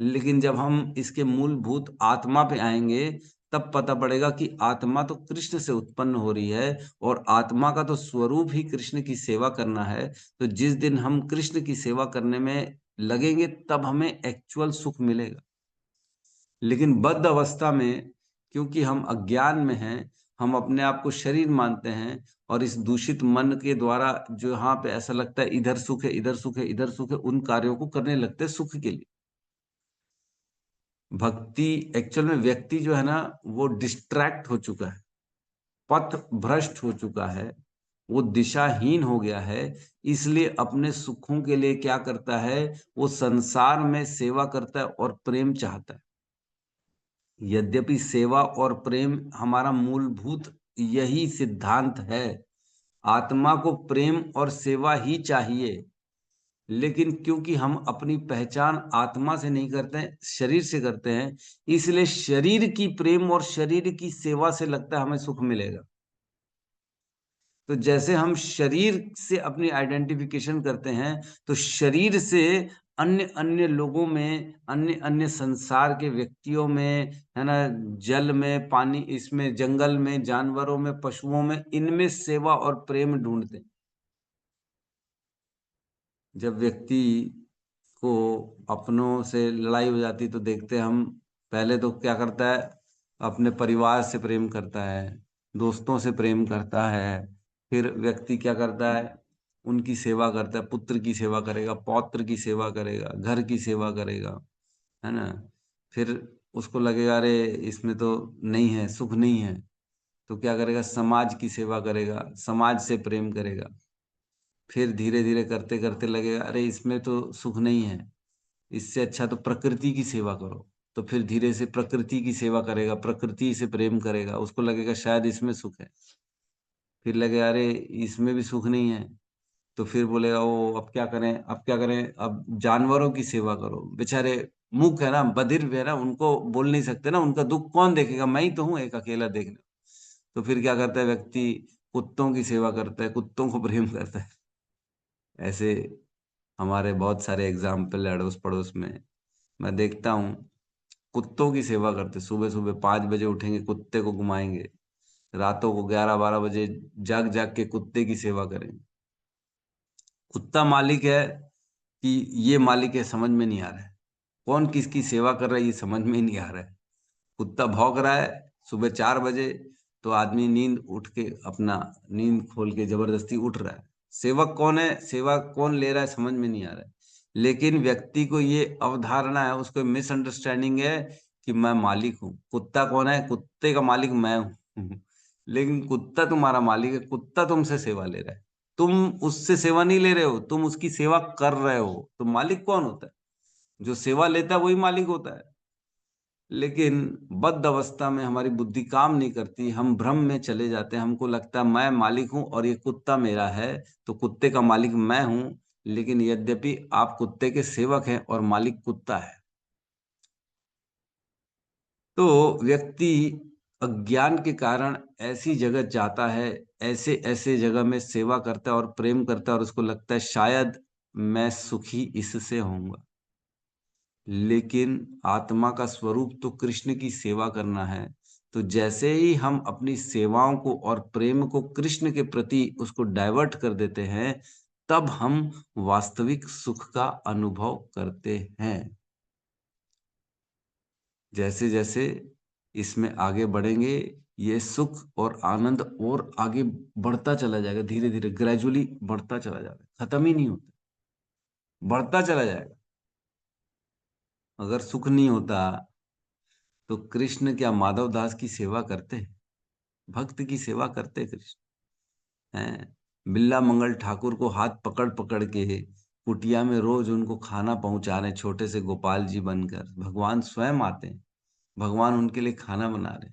लेकिन जब हम इसके मूलभूत आत्मा पे आएंगे तब पता पड़ेगा कि आत्मा तो कृष्ण से उत्पन्न हो रही है और आत्मा का तो स्वरूप ही कृष्ण की सेवा करना है। तो जिस दिन हम कृष्ण की सेवा करने में लगेंगे तब हमें एक्चुअल सुख मिलेगा। लेकिन बद्ध अवस्था में, क्योंकि हम अज्ञान में हैं, हम अपने आप को शरीर मानते हैं और इस दूषित मन के द्वारा जो यहाँ पे ऐसा लगता है इधर सुख है इधर सुख है इधर सुख है, उन कार्यों को करने लगते हैं सुख के लिए। भक्ति एक्चुअल में, व्यक्ति जो है ना वो डिस्ट्रैक्ट हो चुका है, पथ भ्रष्ट हो चुका है, वो दिशाहीन हो गया है। इसलिए अपने सुखों के लिए क्या करता है, वो संसार में सेवा करता है और प्रेम चाहता है। यद्यपि सेवा और प्रेम हमारा मूलभूत यही सिद्धांत है, आत्मा को प्रेम और सेवा ही चाहिए। लेकिन क्योंकि हम अपनी पहचान आत्मा से नहीं करते हैं, शरीर से करते हैं, इसलिए शरीर की प्रेम और शरीर की सेवा से लगता है हमें सुख मिलेगा। तो जैसे हम शरीर से अपनी आइडेंटिफिकेशन करते हैं, तो शरीर से अन्य अन्य लोगों में, अन्य अन्य संसार के व्यक्तियों में, है ना, जल में, पानी, इसमें जंगल में, जानवरों में, पशुओं में, इनमें सेवा और प्रेम ढूंढते हैं। जब व्यक्ति को अपनों से लड़ाई हो जाती तो देखते हैं हम, पहले तो क्या करता है, अपने परिवार से प्रेम करता है, दोस्तों से प्रेम करता है, फिर व्यक्ति क्या करता है, उनकी सेवा करता है, पुत्र की सेवा करेगा, पौत्र की सेवा करेगा, घर की सेवा करेगा, है ना। फिर उसको लगेगा अरे इसमें तो नहीं है, सुख नहीं है, तो क्या करेगा, समाज की सेवा करेगा, समाज से प्रेम करेगा। फिर धीरे धीरे करते करते लगेगा अरे इसमें तो सुख नहीं है, इससे अच्छा तो प्रकृति की सेवा करो। तो फिर धीरे से प्रकृति की सेवा करेगा, प्रकृति से प्रेम करेगा, उसको लगेगा शायद इसमें सुख है। फिर लगेगा अरे इसमें भी सुख नहीं है, तो फिर बोलेगा ओ अब क्या करें, अब क्या करें, अब जानवरों की सेवा करो। बेचारे मूक है ना, बधिर है ना, उनको बोल नहीं सकते ना, उनका दुख कौन देखेगा, मैं ही तो हूँ एक अकेला देखने। तो फिर क्या करता है व्यक्ति, कुत्तों की सेवा करता है, कुत्तों को प्रेम करता है। ऐसे हमारे बहुत सारे एग्जाम्पल है अड़ोस पड़ोस में, मैं देखता हूँ कुत्तों की सेवा करते। सुबह सुबह 5 बजे उठेंगे, कुत्ते को घुमाएंगे, रातों को 11-12 बजे जाग जाग के कुत्ते की सेवा करेंगे। कुत्ता मालिक है कि ये मालिक है, समझ में नहीं आ रहा है। कौन किसकी सेवा कर रहा है ये समझ में ही नहीं आ रहा है। कुत्ता भौंक रहा है सुबह 4 बजे, तो आदमी नींद उठ के अपना नींद खोल के जबरदस्ती उठ रहा है। सेवक कौन है, सेवा कौन ले रहा है, समझ में नहीं आ रहा है। लेकिन व्यक्ति को ये अवधारणा है, उसको मिसअंडरस्टैंडिंग है कि मैं मालिक हूँ। कुत्ता कौन है, कुत्ते का मालिक मैं हूँ। लेकिन कुत्ता तुम्हारा मालिक है, कुत्ता तुमसे सेवा ले रहा है। तुम उससे सेवा नहीं ले रहे हो, तुम उसकी सेवा कर रहे हो। तो मालिक कौन होता है? जो सेवा लेता है वही मालिक होता है। लेकिन बद्ध अवस्था में हमारी बुद्धि काम नहीं करती, हम भ्रम में चले जाते हैं। हमको लगता है मैं मालिक हूं और ये कुत्ता मेरा है, तो कुत्ते का मालिक मैं हूं। लेकिन यद्यपि आप कुत्ते के सेवक हैं और मालिक कुत्ता है। तो व्यक्ति अज्ञान के कारण ऐसी जगह जाता है, ऐसे ऐसे जगह में सेवा करता है और प्रेम करता है, और उसको लगता है शायद मैं सुखी इससे होऊंगा। लेकिन आत्मा का स्वरूप तो कृष्ण की सेवा करना है। तो जैसे ही हम अपनी सेवाओं को और प्रेम को कृष्ण के प्रति उसको डाइवर्ट कर देते हैं, तब हम वास्तविक सुख का अनुभव करते हैं। जैसे जैसे इसमें आगे बढ़ेंगे, ये सुख और आनंद और आगे बढ़ता चला जाएगा, धीरे धीरे ग्रेजुअली बढ़ता चला जाएगा, खत्म ही नहीं होता, बढ़ता चला जाएगा। अगर सुख नहीं होता तो कृष्ण क्या माधव दास की सेवा करते? भक्त की सेवा करते कृष्ण हैं? बिल्ला मंगल ठाकुर को हाथ पकड़ पकड़ के कुटिया में रोज उनको खाना पहुंचा रहे, छोटे से गोपाल जी बनकर। भगवान स्वयं आते हैं, भगवान उनके लिए खाना बना रहे,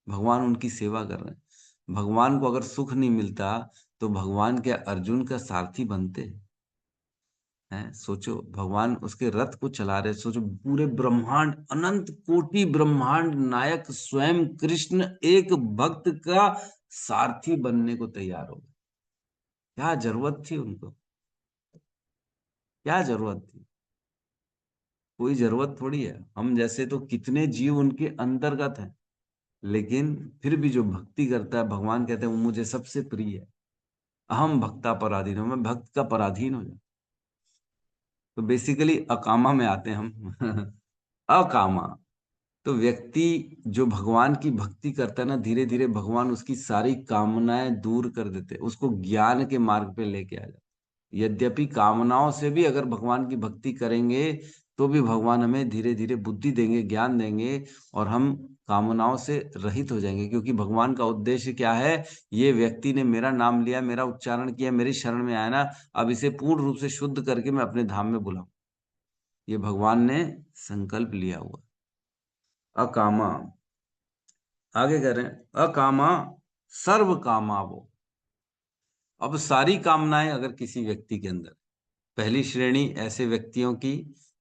भगवान उनकी सेवा कर रहे हैं। भगवान को अगर सुख नहीं मिलता तो भगवान क्या अर्जुन का सारथी बनते हैं? सोचो, भगवान उसके रथ को चला रहे। सोचो, पूरे ब्रह्मांड, अनंत कोटि ब्रह्मांड नायक स्वयं कृष्ण एक भक्त का सारथी बनने को तैयार हो गए। क्या जरूरत थी उनको? क्या जरूरत थी? कोई जरूरत थोड़ी है। हम जैसे तो कितने जीव उनके अंतर्गत हैं, लेकिन फिर भी जो भक्ति करता है, भगवान कहते हैं वो मुझे सबसे प्रिय है। अहम भक्ता पराधीन हो, मैं भक्त का पराधीन हो जाता। तो बेसिकली अकामा में आते हैं हम। अकामा। तो व्यक्ति जो भगवान की भक्ति करता है ना, धीरे धीरे भगवान उसकी सारी कामनाएं दूर कर देते, उसको ज्ञान के मार्ग पे लेके आ जाते। यद्यपि कामनाओं से भी अगर भगवान की भक्ति करेंगे तो भी भगवान हमें धीरे धीरे बुद्धि देंगे, ज्ञान देंगे, और हम कामनाओं से रहित हो जाएंगे। क्योंकि भगवान का उद्देश्य क्या है? ये व्यक्ति ने मेरा नाम लिया, मेरा उच्चारण किया, मेरी शरण में आया ना, अब इसे पूर्ण रूप से शुद्ध करके मैं अपने धाम में बुलाऊं। ये भगवान ने संकल्प लिया हुआ। अकामा, आगे कह रहे हैं अकामा सर्व कामा वो। अब सारी कामनाएं अगर किसी व्यक्ति के अंदर, पहली श्रेणी ऐसे व्यक्तियों की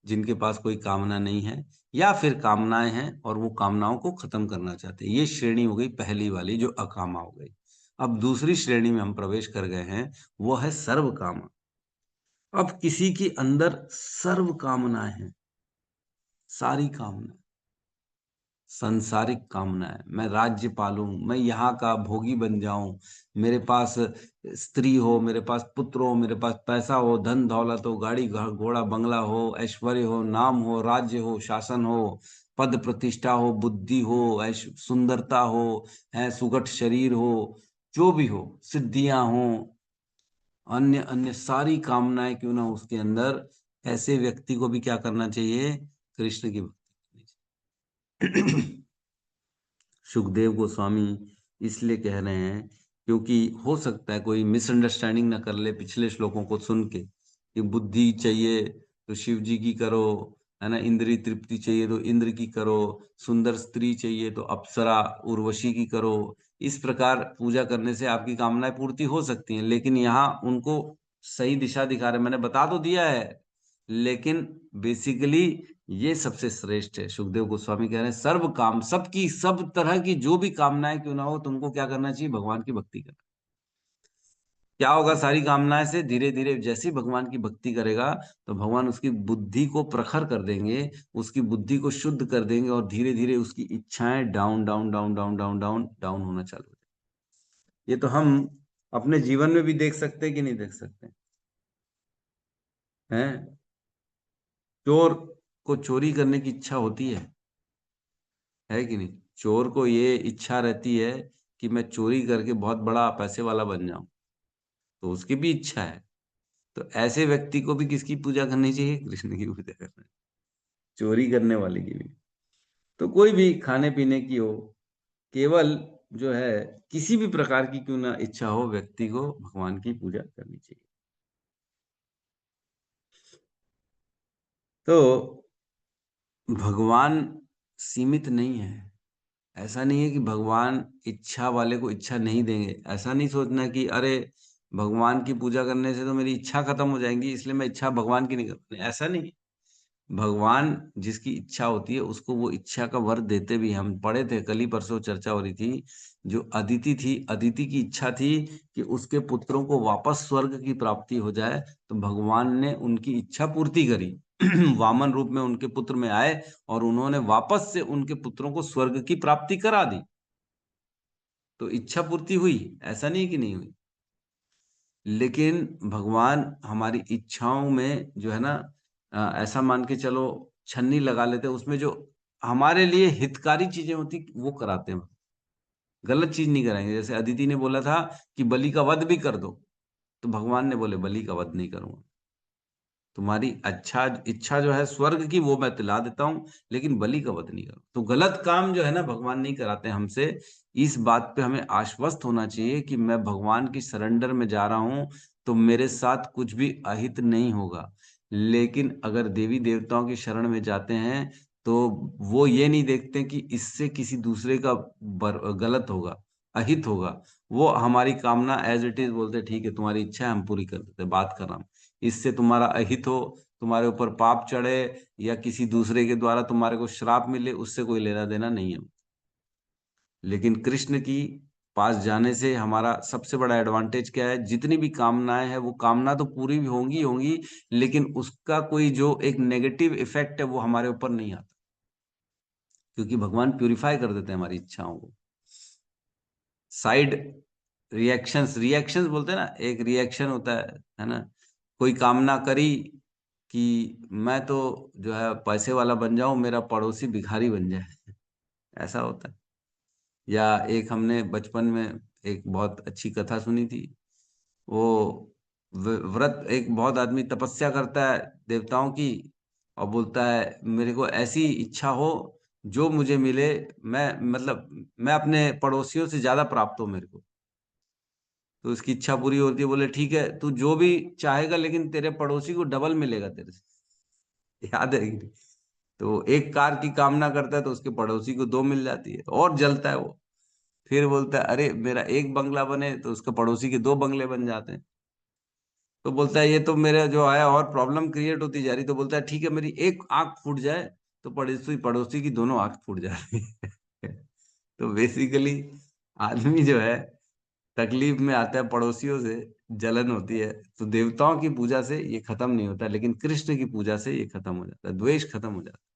जिनके पास कोई कामना नहीं है, या फिर कामनाएं हैं और वो कामनाओं को खत्म करना चाहते हैं, ये श्रेणी हो गई पहली वाली, जो अकामा हो गई। अब दूसरी श्रेणी में हम प्रवेश कर गए हैं, वो है सर्व कामा। अब किसी के अंदर सर्व कामनाएं हैं, सारी कामना, सांसारिक कामना है। मैं राज्य पालूं, मैं यहाँ का भोगी बन जाऊं, मेरे पास स्त्री हो, मेरे पास पुत्र हो, मेरे पास पैसा हो, धन दौलत हो, गाड़ी घोड़ा बंगला हो, ऐश्वर्य हो, नाम हो, राज्य हो, शासन हो, पद प्रतिष्ठा हो, बुद्धि हो, सुंदरता हो, है सुगठ शरीर हो, जो भी हो, सिद्धियां हो, अन्य अन्य सारी कामनाएं क्यों ना उसके अंदर, ऐसे व्यक्ति को भी क्या करना चाहिए? कृष्ण की भक्ति करनी चाहिए। सुखदेव गोस्वामी इसलिए कह रहे हैं क्योंकि हो सकता है कोई मिसअंडरस्टैंडिंग ना कर ले पिछले श्लोकों को सुन के, कि बुद्धि चाहिए तो शिव जी की करो, है ना, इंद्रिय तृप्ति चाहिए तो इंद्र की करो, सुंदर स्त्री चाहिए तो अप्सरा उर्वशी की करो। इस प्रकार पूजा करने से आपकी कामनाएं पूर्ति हो सकती हैं। लेकिन यहाँ उनको सही दिशा दिखा रहे, मैंने बता तो दिया है, लेकिन बेसिकली ये सबसे श्रेष्ठ है। सुखदेव गोस्वामी कह रहे हैं सर्व काम, सबकी सब तरह की जो भी कामनाएं क्यों ना हो, तुमको क्या करना चाहिए? भगवान की भक्ति करना। क्या होगा? सारी कामनाएं से धीरे धीरे जैसे ही भगवान की भक्ति करेगा तो भगवान उसकी बुद्धि को प्रखर कर देंगे, उसकी बुद्धि को शुद्ध कर देंगे और धीरे धीरे उसकी इच्छाएं down down down down down down down होना चालू हो जाए। ये तो हम अपने जीवन में भी देख सकते हैं कि नहीं देख सकते हैं? चोर को चोरी करने की इच्छा होती है कि नहीं? चोर को ये इच्छा रहती है कि मैं चोरी करके बहुत बड़ा पैसे वाला बन जाऊं, तो उसकी भी इच्छा है। तो ऐसे व्यक्ति को भी किसकी पूजा करनी चाहिए? कृष्ण की पूजा करनी चाहिए, चोरी करने वाले की भी। तो कोई भी खाने पीने की हो, केवल जो है किसी भी प्रकार की क्यों ना इच्छा हो, व्यक्ति को भगवान की पूजा करनी चाहिए। तो भगवान सीमित नहीं है। ऐसा नहीं है कि भगवान इच्छा वाले को इच्छा नहीं देंगे। ऐसा नहीं सोचना कि अरे भगवान की पूजा करने से तो मेरी इच्छा खत्म हो जाएंगी, इसलिए मैं इच्छा भगवान की नहीं करता। ऐसा नहीं। भगवान जिसकी इच्छा होती है उसको वो इच्छा का वर देते भी हैं। हम पढ़े थे, कल ही परसों चर्चा हो रही थी, जो अदिति थी, अदिति की इच्छा थी कि उसके पुत्रों को वापस स्वर्ग की प्राप्ति हो जाए, तो भगवान ने उनकी इच्छा पूर्ति करी। वामन रूप में उनके पुत्र में आए और उन्होंने वापस से उनके पुत्रों को स्वर्ग की प्राप्ति करा दी। तो इच्छा पूर्ति हुई, ऐसा नहीं कि नहीं हुई। लेकिन भगवान हमारी इच्छाओं में जो है ना, ऐसा मान के चलो छन्नी लगा लेते हैं, उसमें जो हमारे लिए हितकारी चीजें होती वो कराते हैं। गलत चीज नहीं कराएंगे। जैसे अदिति ने बोला था कि बलि का वध भी कर दो, तो भगवान ने बोले बलि का वध नहीं करूंगा, तुम्हारी अच्छा इच्छा जो है स्वर्ग की वो मैं दिला देता हूं, लेकिन बलि का वध नहीं करूं। तो गलत काम जो है ना भगवान नहीं कराते हमसे। इस बात पे हमें आश्वस्त होना चाहिए कि मैं भगवान की सरेंडर में जा रहा हूं तो मेरे साथ कुछ भी अहित नहीं होगा। लेकिन अगर देवी देवताओं की शरण में जाते हैं तो वो ये नहीं देखते कि इससे किसी दूसरे का गलत होगा, अहित होगा। वो हमारी कामना एज इट इज बोलते ठीक है, तुम्हारी इच्छा है, हम पूरी कर देते, बात कर रहा हूं। इससे तुम्हारा अहित हो, तुम्हारे ऊपर पाप चढ़े या किसी दूसरे के द्वारा तुम्हारे को श्राप मिले, उससे कोई लेना देना नहीं है। लेकिन कृष्ण की पास जाने से हमारा सबसे बड़ा एडवांटेज क्या है? जितनी भी कामनाएं हैं वो कामना तो पूरी भी होंगी होंगी, लेकिन उसका कोई जो एक नेगेटिव इफेक्ट है वो हमारे ऊपर नहीं आता, क्योंकि भगवान प्यूरिफाई कर देते हैं हमारी इच्छाओं को। साइड रिएक्शंस, रिएक्शंस बोलते हैं ना, एक रिएक्शन होता है ना। कोई कामना करी कि मैं तो जो है पैसे वाला बन जाऊं, मेरा पड़ोसी भिखारी बन जाए, ऐसा होता है। या एक हमने बचपन में एक बहुत अच्छी कथा सुनी थी। वो व्रत, एक बहुत आदमी तपस्या करता है देवताओं की और बोलता है मेरे को ऐसी इच्छा हो जो मुझे मिले, मैं मतलब मैं अपने पड़ोसियों से ज्यादा प्राप्त हो मेरे को। तो उसकी इच्छा पूरी होती है, बोले ठीक है तू जो भी चाहेगा, लेकिन तेरे पड़ोसी को डबल मिलेगा तेरे से। याद है कि नहीं? तो एक कार की कामना करता है तो उसके पड़ोसी को दो मिल जाती है, और जलता है वो। फिर बोलता है अरे मेरा एक बंगला बने, तो उसके पड़ोसी के दो बंगले बन जाते हैं। तो बोलता है ये तो मेरे जो है और प्रॉब्लम क्रिएट होती जा रही। तो बोलता है ठीक है मेरी एक आंख फूट जाए, तो पड़ोसी पड़ोसी की दोनों आंख फूट जा रही है। तो बेसिकली आदमी जो है तकलीफ में आता है, पड़ोसियों से जलन होती है। तो देवताओं की पूजा से ये खत्म नहीं होता, लेकिन कृष्ण की पूजा से ये खत्म हो जाता है, द्वेष खत्म हो जाता है।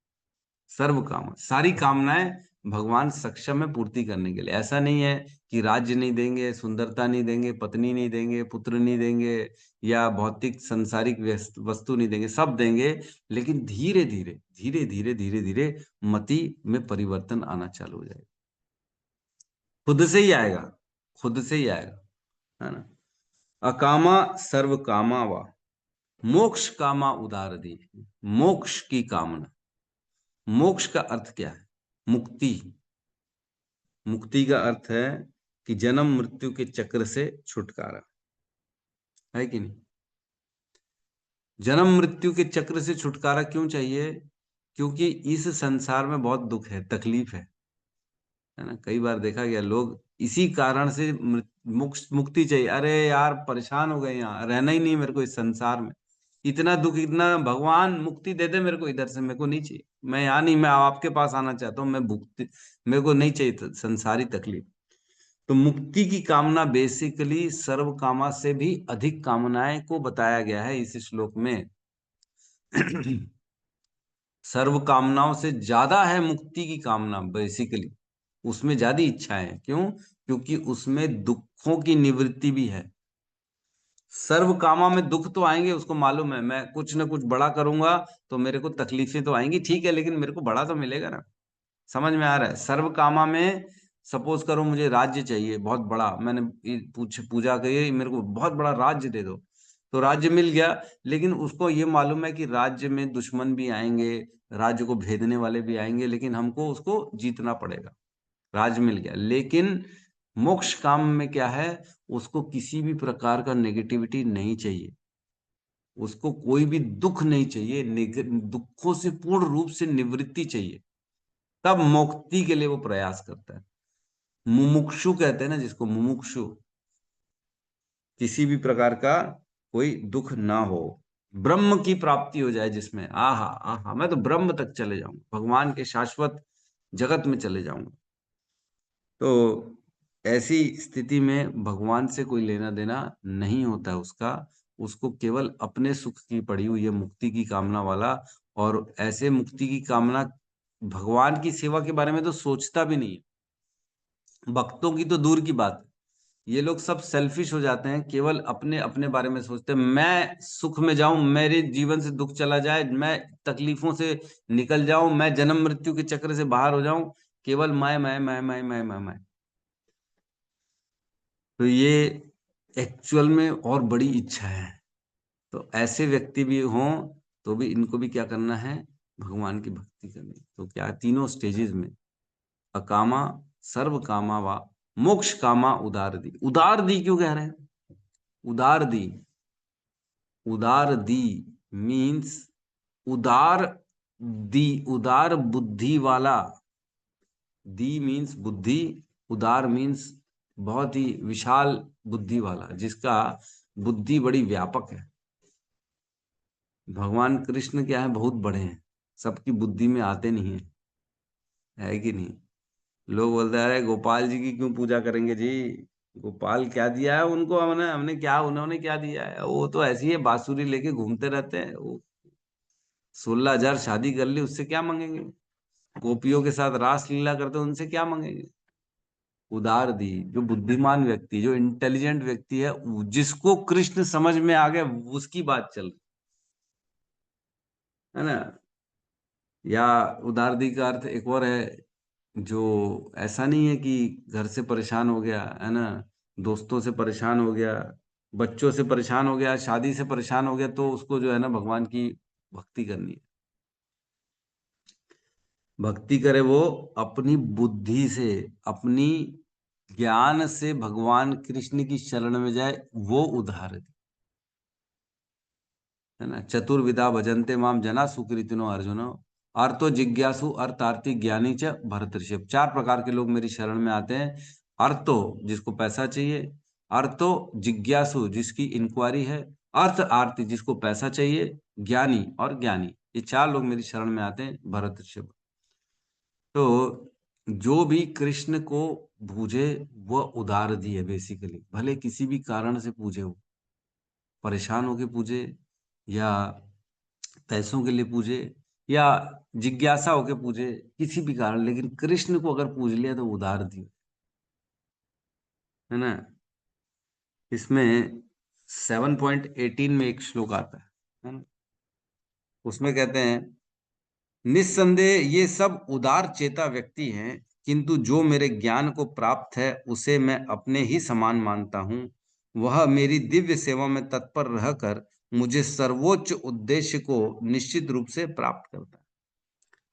सर्व काम, सारी कामनाएं भगवान सक्षम है पूर्ति करने के लिए। ऐसा नहीं है कि राज्य नहीं देंगे, सुंदरता नहीं देंगे, पत्नी नहीं देंगे, पुत्र नहीं देंगे, या भौतिक संसारिक वस्तु नहीं देंगे, सब देंगे। लेकिन धीरे धीरे धीरे धीरे धीरे धीरे मति में परिवर्तन आना चालू हो जाएगा, खुद से ही आएगा, खुद से ही आएगा, है ना। अकामा सर्व कामा वा मोक्ष कामा उदार दी। मोक्ष की कामना, मोक्ष का अर्थ क्या है? मुक्ति। मुक्ति का अर्थ है कि जन्म मृत्यु के चक्र से छुटकारा, है कि नहीं? जन्म मृत्यु के चक्र से छुटकारा क्यों चाहिए? क्योंकि इस संसार में बहुत दुख है, तकलीफ है ना। कई बार देखा गया लोग इसी कारण से मुक्ति चाहिए। अरे यार परेशान हो गए, यहाँ रहना ही नहीं मेरे को इस संसार में, इतना दुख, इतना, भगवान मुक्ति दे दे मेरे को इधर से, मेरे को नहीं चाहिए, मैं यहाँ नहीं, मैं आपके पास आना चाहता हूँ, मैं भुक्ति, मेरे को नहीं चाहिए संसारी तकलीफ। तो मुक्ति की कामना बेसिकली सर्व कामा से भी अधिक कामनाएं को बताया गया है इस श्लोक में। सर्व कामनाओं से ज्यादा है मुक्ति की कामना बेसिकली, उसमें ज्यादा इच्छाएं हैं। क्यों? क्योंकि उसमें दुखों की निवृत्ति भी है। सर्व कामा में दुख तो आएंगे, उसको मालूम है, मैं कुछ ना कुछ बड़ा करूंगा तो मेरे को तकलीफें तो आएंगी, ठीक है, लेकिन मेरे को बड़ा तो मिलेगा ना। समझ में आ रहा है? सर्व कामा में सपोज करो मुझे राज्य चाहिए बहुत बड़ा, मैंने पूजा कही मेरे को बहुत बड़ा राज्य दे दो, तो राज्य मिल गया, लेकिन उसको ये मालूम है कि राज्य में दुश्मन भी आएंगे, राज्य को भेदने वाले भी आएंगे, लेकिन हमको उसको जीतना पड़ेगा। राज्य मिल गया, लेकिन मोक्ष काम में क्या है, उसको किसी भी प्रकार का नेगेटिविटी नहीं चाहिए, उसको कोई भी दुख नहीं चाहिए, दुखों से पूर्ण रूप से निवृत्ति चाहिए, तब मुक्ति के लिए वो प्रयास करता है। मुमुक्षु कहते हैं ना जिसको, मुमुक्षु, किसी भी प्रकार का कोई दुख ना हो, ब्रह्म की प्राप्ति हो जाए जिसमें, आहा आहा मैं तो ब्रह्म तक चले जाऊंगा, भगवान के शाश्वत जगत में चले जाऊंगा। तो ऐसी स्थिति में भगवान से कोई लेना देना नहीं होता है उसको केवल अपने सुख की पड़ी हुई है मुक्ति की कामना वाला। और ऐसे मुक्ति की कामना, भगवान की सेवा के बारे में तो सोचता भी नहीं है, भक्तों की तो दूर की बात है। ये लोग सब सेल्फिश हो जाते हैं, केवल अपने अपने बारे में सोचते हैं, मैं सुख में जाऊं, मेरे जीवन से दुख चला जाए, मैं तकलीफों से निकल जाऊं, मैं जन्म मृत्यु के चक्र से बाहर हो जाऊं, केवल मैं। तो ये एक्चुअल में और बड़ी इच्छा है। तो ऐसे व्यक्ति भी हों तो भी इनको भी क्या करना है, भगवान की भक्ति करनी। तो क्या तीनों स्टेजेस में, अकामा, सर्व कामा व मोक्ष कामा उदार दी। उदार दी क्यों कह रहे हैं? उदार दी, उदार दी मीन्स उदार दी, उदार बुद्धि वाला। दी मीन्स बुद्धि, उदार मीन्स बहुत ही विशाल बुद्धि वाला, जिसका बुद्धि बड़ी व्यापक है। भगवान कृष्ण क्या है, बहुत बड़े हैं, सबकी बुद्धि में आते नहीं है कि नहीं? लोग बोलते हैं अरे गोपाल जी की क्यों पूजा करेंगे जी, गोपाल क्या दिया है उनको, हमने क्या, उन्होंने क्या दिया है? वो तो ऐसी है, बांसुरी लेके घूमते रहते हैं, वो 16,000 शादी कर ली, उससे क्या मांगेंगे? गोपियों के साथ रास लीला करते, उनसे क्या मांगेंगे? उदार दी, जो बुद्धिमान व्यक्ति, जो इंटेलिजेंट व्यक्ति है, जिसको कृष्ण समझ में आ गया, उसकी बात चल रही है ना। या उदार दी का अर्थ एक और है, जो ऐसा नहीं है कि घर से परेशान हो गया है ना, दोस्तों से परेशान हो गया, बच्चों से परेशान हो गया, शादी से परेशान हो गया, तो उसको जो है ना भगवान की भक्ति करनी है। भक्ति करे वो अपनी बुद्धि से, अपनी ज्ञान से भगवान कृष्ण की शरण में जाए, वो उदार दी है ना। चतुर्विधा भजन्ते माम जना सुकृतिनो अर्जुनो, अर्थो जिज्ञासु, अर्थार्थी, ज्ञानी च भरतर्षभ। 4 प्रकार के लोग मेरी शरण में आते हैं। अर्थो, जिसको पैसा चाहिए, अर्थो जिज्ञासु, जिसकी इंक्वायरी है, अर्थ आर्थी, जिसको पैसा चाहिए, ज्ञानी और ज्ञानी, ये 4 लोग मेरी शरण में आते हैं, भरतर्षभ। तो जो भी कृष्ण को पूजे वह उदार दी है बेसिकली, भले किसी भी कारण से पूजे, वो परेशान होके पूजे, या पैसों के लिए पूजे, या जिज्ञासा होके पूजे, किसी भी कारण, लेकिन कृष्ण को अगर पूज लिया तो उदार दी है ना। इसमें 7.18 में एक श्लोक आता है ना, उसमें कहते हैं, निस्संदेह ये सब उदार चेता व्यक्ति हैं, किंतु जो मेरे ज्ञान को प्राप्त है उसे मैं अपने ही समान मानता हूँ। वह मेरी दिव्य सेवा में तत्पर रहकर मुझे सर्वोच्च उद्देश्य को निश्चित रूप से प्राप्त करता है।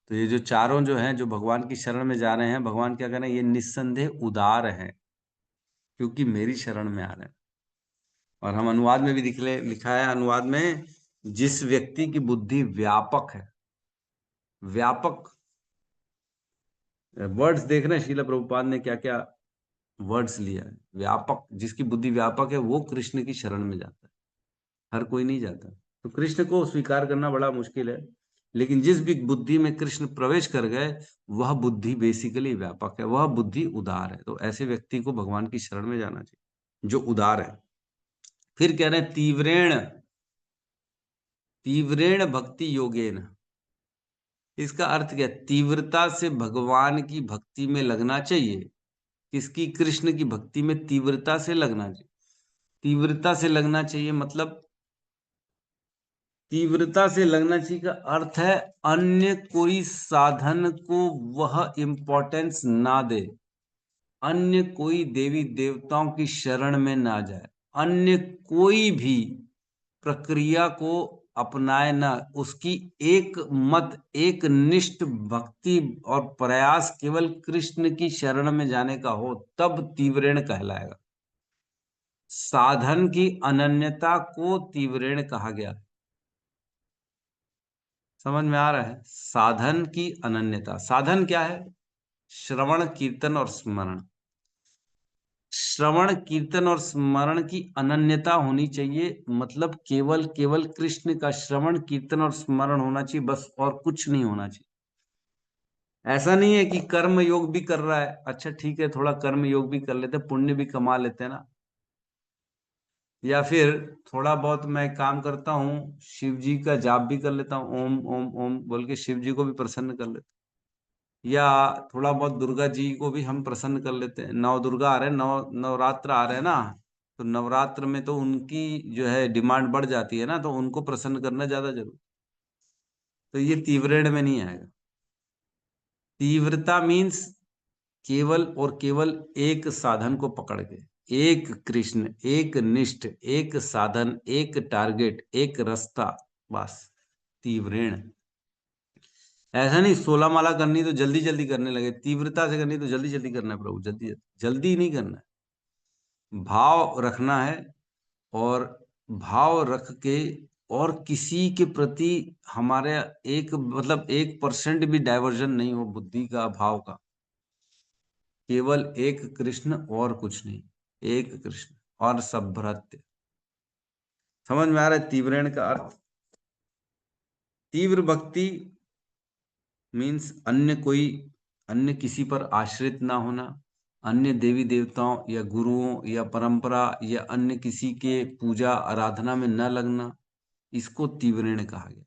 तो ये जो चारों जो हैं, जो भगवान की शरण में जा रहे हैं, भगवान क्या कह रहे हैं, ये निस्संदेह उदार हैं, क्योंकि मेरी शरण में आ रहे हैं। और हम अनुवाद में भी लिखा है, अनुवाद में, जिस व्यक्ति की बुद्धि व्यापक है, व्यापक वर्ड्स देख रहे हैं, श्रील प्रभुपाद ने क्या क्या वर्ड्स लिया है। व्यापक, जिसकी बुद्धि व्यापक है वो कृष्ण की शरण में जाता है, हर कोई नहीं जाता। तो कृष्ण को स्वीकार करना बड़ा मुश्किल है, लेकिन जिस भी बुद्धि में कृष्ण प्रवेश कर गए वह बुद्धि बेसिकली व्यापक है, वह बुद्धि उदार है। तो ऐसे व्यक्ति को भगवान की शरण में जाना चाहिए जो उदार है। फिर कह रहे हैं तीव्रेण, तीव्रेण भक्ति योगेन। इसका अर्थ क्या है? तीव्रता से भगवान की भक्ति में लगना चाहिए। किसकी? कृष्ण की भक्ति में तीव्रता से लगना चाहिए। तीव्रता से लगना चाहिए मतलब तीव्रता से लगना चाहिए का अर्थ है अन्य कोई साधन को वह इंपॉर्टेंस ना दे, अन्य कोई देवी देवताओं की शरण में ना जाए, अन्य कोई भी प्रक्रिया को अपनाए ना, उसकी एक मत एक निष्ठ भक्ति और प्रयास केवल कृष्ण की शरण में जाने का हो, तब तीव्रेण कहलाएगा। साधन की अनन्यता को तीव्रेण कहा गया। समझ में आ रहा है? साधन की अनन्यता। साधन क्या है? श्रवण कीर्तन और स्मरण। श्रवण कीर्तन और स्मरण की अनन्यता होनी चाहिए, मतलब केवल केवल कृष्ण का श्रवण कीर्तन और स्मरण होना चाहिए, बस, और कुछ नहीं होना चाहिए। ऐसा नहीं है कि कर्म योग भी कर रहा है, अच्छा ठीक है थोड़ा कर्म योग भी कर लेते, पुण्य भी कमा लेते हैं ना, या फिर थोड़ा बहुत मैं काम करता हूँ, शिव जी का जाप भी कर लेता हूँ, ओम ओम ओम बोल के शिव जी को भी प्रसन्न कर लेते, या थोड़ा बहुत दुर्गा जी को भी हम प्रसन्न कर लेते हैं। नव दुर्गा आ रहे हैं, नवरात्र आ रहे हैं ना, तो नवरात्र में तो उनकी जो है डिमांड बढ़ जाती है ना, तो उनको प्रसन्न करना ज्यादा जरूरी। तो ये तीव्रेण में नहीं आएगा। तीव्रता मीन्स केवल और केवल एक साधन को पकड़ के, एक कृष्ण, एक निष्ठ, एक साधन, एक टारगेट, एक रास्ता, बस तीव्रेण। ऐसा नहीं 16 माला करनी तो जल्दी जल्दी करने लगे, तीव्रता से करनी तो जल्दी जल्दी करना है प्रभु, जल्दी जल्दी नहीं करना है। भाव रखना है, और भाव रख के, और किसी के प्रति हमारे एक मतलब 1% भी डाइवर्जन नहीं हो बुद्धि का, भाव का, केवल एक कृष्ण और कुछ नहीं, एक कृष्ण और सब भ्रात्य। समझ में आ रहा है तीव्रेण का अर्थ? तीव्र भक्ति मीन्स अन्य किसी पर आश्रित ना होना, अन्य देवी देवताओं या गुरुओं या परंपरा या अन्य किसी के पूजा आराधना में न लगना, इसको तीव्रेण कहा गया।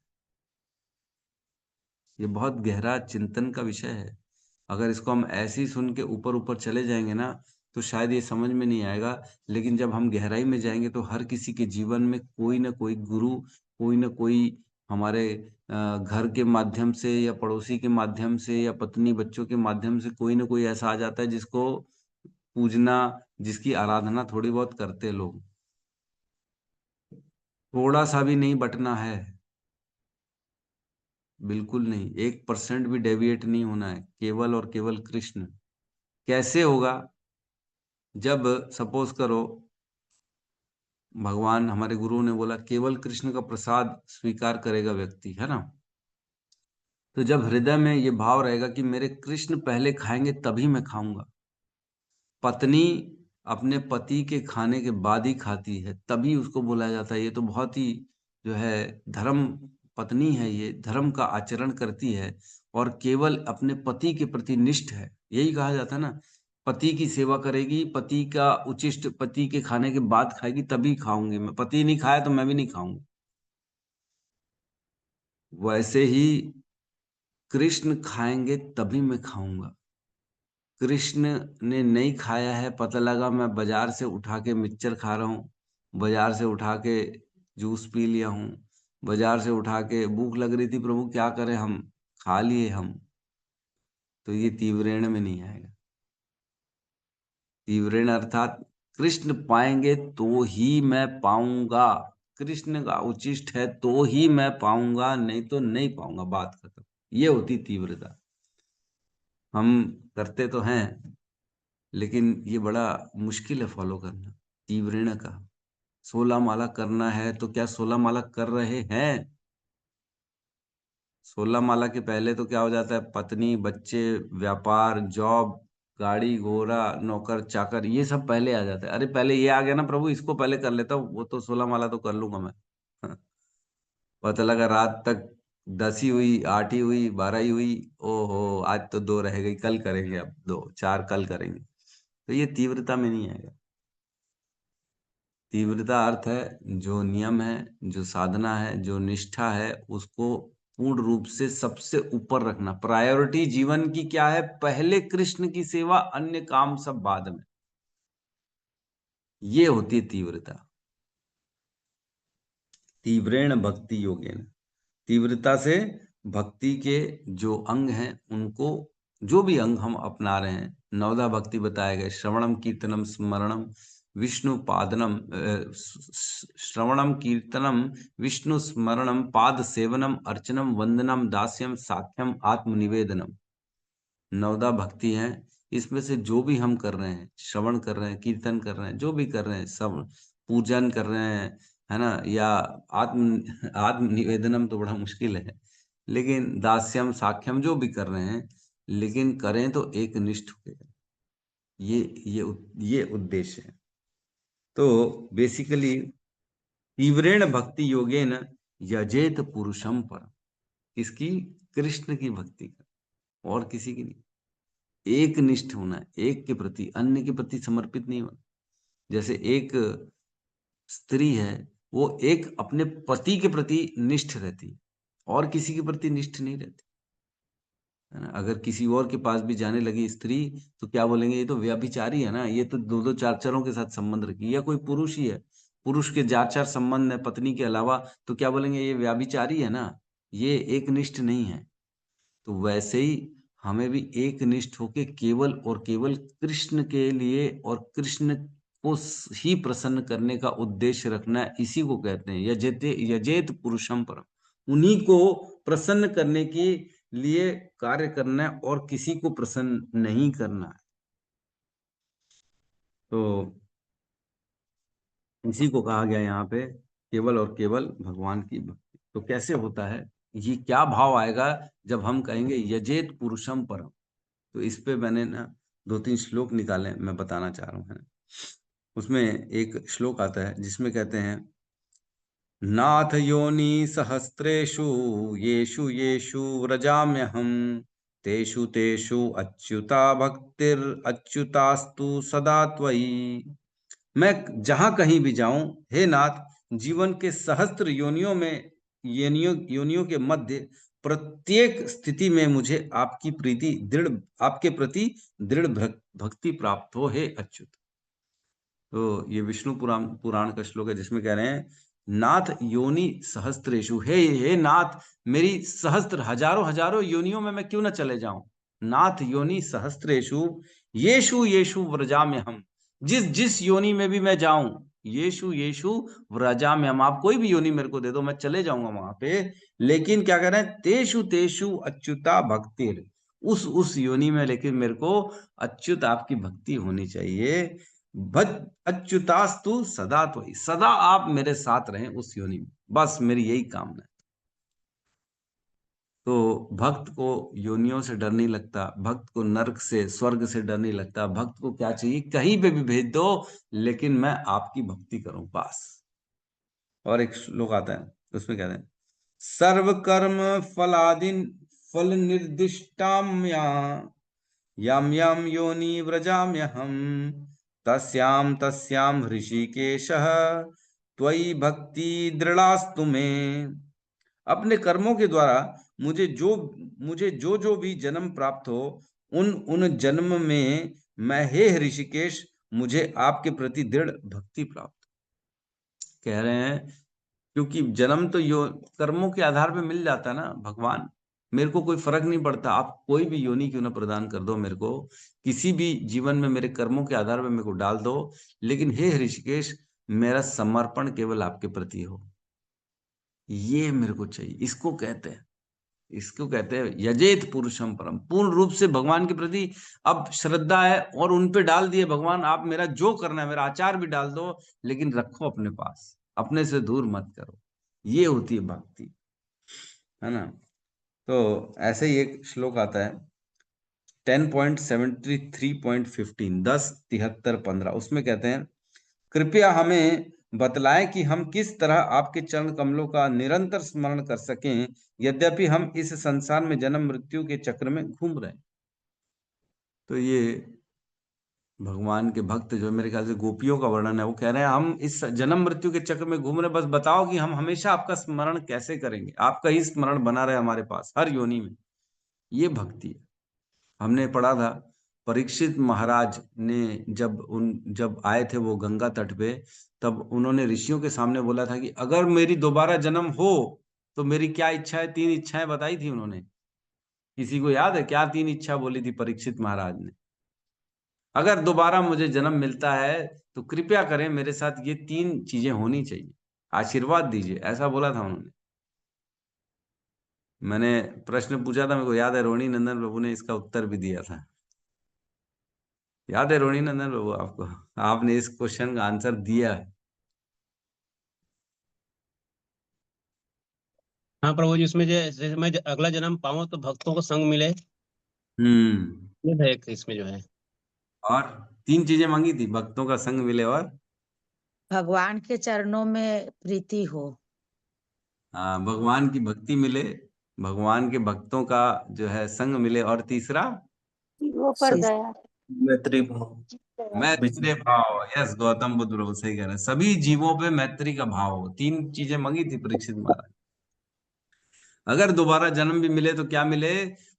ये बहुत गहरा चिंतन का विषय है। अगर इसको हम ऐसे ही सुन के ऊपर ऊपर चले जाएंगे ना, तो शायद ये समझ में नहीं आएगा, लेकिन जब हम गहराई में जाएंगे तो हर किसी के जीवन में कोई ना कोई गुरु, कोई ना कोई हमारे घर के माध्यम से या पड़ोसी के माध्यम से या पत्नी बच्चों के माध्यम से कोई ना कोई ऐसा आ जाता है जिसको पूजना, जिसकी आराधना थोड़ी बहुत करते हैं लोग। थोड़ा सा भी नहीं बटना है, बिल्कुल नहीं, 1% भी डेविएट नहीं होना है, केवल और केवल कृष्ण। कैसे होगा? जब सपोज करो भगवान हमारे गुरु ने बोला केवल कृष्ण का प्रसाद स्वीकार करेगा व्यक्ति, है ना, तो जब हृदय में ये भाव रहेगा कि मेरे कृष्ण पहले खाएंगे तभी मैं खाऊंगा, पत्नी अपने पति के खाने के बाद ही खाती है तभी उसको बुलाया जाता है, ये तो बहुत ही जो है धर्म पत्नी है, ये धर्म का आचरण करती है और केवल अपने पति के प्रति निष्ठ है, यही कहा जाता है ना, पति की सेवा करेगी, पति का उचिष्ट पति के खाने के बाद खाएगी तभी खाऊंगी मैं, पति नहीं खाया तो मैं भी नहीं खाऊंगी। वैसे ही कृष्ण खाएंगे तभी मैं खाऊंगा। कृष्ण ने नहीं खाया है, पता लगा मैं बाजार से उठा के मिक्सचर खा रहा हूँ, बाजार से उठा के जूस पी लिया हूँ, बाजार से उठा के भूख लग रही थी प्रभु क्या करें, हम खा लिए हम, तो ये तीव्रेण में नहीं आएगा। तीव्रेण अर्थात कृष्ण पाएंगे तो ही मैं पाऊंगा, कृष्ण का उचिष्ट है तो ही मैं पाऊंगा, नहीं तो नहीं पाऊंगा, बात खत्म। ये होती तीव्रता। हम करते तो हैं लेकिन ये बड़ा मुश्किल है फॉलो करना तीव्रेण का। 16 माला करना है तो क्या 16 माला कर रहे हैं? 16 माला के पहले तो क्या हो जाता है, पत्नी, बच्चे, व्यापार, जॉब, गाड़ी घोड़ा, नौकर चाकर, ये सब पहले आ जाता है। अरे पहले ये आ गया ना प्रभु, इसको पहले कर लेता हूँ, वो तो 16 माला तो कर लूंगा मैं। पता लगा रात तक 10 ही हुई, 8 ही हुई, 12 ही हुई, ओहो आज तो 2 रह गई, कल करेंगे, अब 2 4 कल करेंगे, तो ये तीव्रता में नहीं आएगा। तीव्रता अर्थ है जो नियम है, जो साधना है, जो निष्ठा है, उसको पूर्ण रूप से सबसे ऊपर रखना। प्रायोरिटी जीवन की क्या है? पहले कृष्ण की सेवा, अन्य काम सब बाद में। ये होती है तीव्रता। तीव्रेण भक्ति योगेन, तीव्रता से भक्ति के जो अंग हैं उनको, जो भी अंग हम अपना रहे हैं, 9 भक्ति बताए गए, श्रवणम कीर्तनम स्मरणम विष्णु पादनम, श्रवणम कीर्तनम विष्णु स्मरणम पाद सेवनम अर्चनम वंदनम दास्यम साख्यम आत्मनिवेदनम, 9 भक्ति हैं। इसमें से जो भी हम कर रहे हैं, श्रवण कर रहे हैं, कीर्तन कर रहे हैं, जो भी कर रहे हैं, सब पूजन कर रहे हैं, है ना, या आत्म निवेदनम तो बड़ा मुश्किल है, लेकिन दास्यम साख्यम जो भी कर रहे हैं, लेकिन करें तो एक निष्ठ होकर। ये उद्देश्य है। तो बेसिकली तीव्रेण भक्ति योगेन यजेत पुरुषम पर, इसकी कृष्ण की भक्ति कर, और किसी की नहीं। एक निष्ठ होना है, एक के प्रति, अन्य के प्रति समर्पित नहीं होना। जैसे एक स्त्री है, वो एक अपने पति के प्रति निष्ठ रहती है, और किसी के प्रति निष्ठ नहीं रहती, है ना। अगर किसी और के पास भी जाने लगी स्त्री, तो क्या बोलेंगे, ये तो व्यभिचारी है ना, ये तो 2-2 4-4 के साथ संबंध रखी। या कोई पुरुष ही है, पुरुष के 4-4 संबंध है पत्नी के अलावा, तो क्या बोलेंगे, ये व्यभिचारी है ना, ये एक निष्ठ नहीं है। तो वैसे ही हमें भी एक निष्ठ होके केवल और केवल कृष्ण के लिए और कृष्ण को ही प्रसन्न करने का उद्देश्य रखना है। इसी को कहते हैं यजेत पुरुषम परम। उन्हीं को प्रसन्न करने के लिए कार्य करना है, और किसी को प्रसन्न नहीं करना है। तो इसी को कहा गया यहाँ पे, केवल और केवल भगवान की भक्ति। तो कैसे होता है, ये क्या भाव आएगा जब हम कहेंगे यजेत पुरुषम परम? तो इस पे मैंने ना 2-3 श्लोक निकाले, मैं बताना चाह रहा हूँ, है ना। उसमें एक श्लोक आता है जिसमें कहते हैं, नाथ योनि सहस्रेषु येषु येषु व्रजाम्यहं तेषु तेषु अच्युता भक्तिर अच्युतास्तु सदा त्वयि। मैं जहां कहीं भी जाऊं, हे नाथ, जीवन के सहस्त्र योनियों में, योनियों के मध्य प्रत्येक स्थिति में मुझे आपकी प्रीति दृढ़, आपके प्रति दृढ़ भक्ति प्राप्त हो, हे अच्युत। तो ये विष्णु पुराण का श्लोक है जिसमें कह रहे हैं, नाथ योनि सहस्त्रेषु, हे नाथ, मेरी सहस्त्र हजारों हजारों योनियों में मैं क्यों न चले जाऊं। नाथ योनि सहस्त्रेषु येषु येषु व्रजाम्यहं, जिस जिस योनि में भी मैं जाऊं, येषु येषु व्रजाम्यहं, आप कोई भी योनि मेरे को दे दो, मैं चले जाऊंगा वहां पे। लेकिन क्या कह रहे हैं, तेषु तेषु अच्युता भक्तिर, उस योनि में लेकिन मेरे को अच्युत आपकी भक्ति होनी चाहिए। अच्युतास्तु सदा त्वयि, सदा आप मेरे साथ रहें उस योनि में, बस मेरी यही कामना है। तो भक्त को योनियों से डर नहीं लगता, भक्त को नरक से, स्वर्ग से डर नहीं लगता। भक्त को क्या चाहिए, कहीं पे भी भेज दो, लेकिन मैं आपकी भक्ति करूं, बस। और एक श्लोक आता है, उसमें कहते हैं, सर्व कर्म फलादिन फल निर्दिष्टाम्या याम याम योनि व्रजाम्यहं तस्याम तस्याम ऋषिकेशः त्वयि भक्ति दृढ़ास्तु मे। अपने कर्मों के द्वारा मुझे जो भी जन्म प्राप्त हो, उन जन्म में मैं, हे ऋषिकेश, मुझे आपके प्रति दृढ़ भक्ति प्राप्त। कह रहे हैं क्योंकि जन्म तो कर्मों के आधार पे मिल जाता है ना भगवान, मेरे को कोई फर्क नहीं पड़ता, आप कोई भी योनि क्यों ना प्रदान कर दो मेरे को, किसी भी जीवन में मेरे कर्मों के आधार पे मेरे को डाल दो, लेकिन हे ऋषिकेश, मेरा समर्पण केवल आपके प्रति हो, ये मेरे को चाहिए। इसको कहते हैं यजेत पुरुषम परम, पूर्ण रूप से भगवान के प्रति अब श्रद्धा है, और उन पे डाल दिए भगवान, आप मेरा जो करना है, मेरा आचार भी डाल दो, लेकिन रखो अपने पास, अपने से दूर मत करो। ये होती है भक्ति, है ना। तो ऐसे ही एक श्लोक आता है 10.73.15, 10, 73, 15, उसमें कहते हैं, कृपया हमें बतलाएं कि हम किस तरह आपके चरण कमलों का निरंतर स्मरण कर सकें, यद्यपि हम इस संसार में जन्म मृत्यु के चक्र में घूम रहे हैं। तो ये भगवान के भक्त जो मेरे ख्याल से गोपियों का वर्णन है, वो कह रहे हैं हम इस जन्म मृत्यु के चक्र में घूम रहे हैं, बस बताओ कि हम हमेशा आपका स्मरण कैसे करेंगे, आपका ही स्मरण बना रहे हमारे पास हर योनि में। ये भक्ति है। हमने पढ़ा था परीक्षित महाराज ने जब आए थे वो गंगा तट पे, तब उन्होंने ऋषियों के सामने बोला था कि अगर मेरी दोबारा जन्म हो तो मेरी क्या इच्छा है। 3 इच्छाएं बताई थी उन्होंने। किसी को याद है क्या 3 इच्छा बोली थी परीक्षित महाराज ने? अगर दोबारा मुझे जन्म मिलता है तो कृपया करें मेरे साथ ये 3 चीजें होनी चाहिए, आशीर्वाद दीजिए, ऐसा बोला था उन्होंने। मैंने प्रश्न पूछा था, मेरे को याद है रोहिणी नंदन प्रभु ने इसका उत्तर भी दिया था। याद है रोहिणी नंदन प्रभु आपको? आपने इस क्वेश्चन का आंसर दिया है। हाँ प्रभु जी, उसमें जैसे मैं अगला जन्म पाऊं तो भक्तों को संग मिले, ये है एक इसमें जो है। और 3 चीजें मांगी थी, भक्तों का संग मिले और भगवान के चरणों में प्रीति हो। भगवान की भक्ति मिले, भगवान के भक्तों का जो है संग मिले, और तीसरा वो पर गया मैत्री भाव। मैत्री भाव। यस, गौतम बुद्ध प्रभु सही कह रहे हैं, सभी जीवों पे मैत्री का भाव हो। 3 चीजें मांगी थी परीक्षित महाराज। अगर दोबारा जन्म भी मिले तो क्या मिले?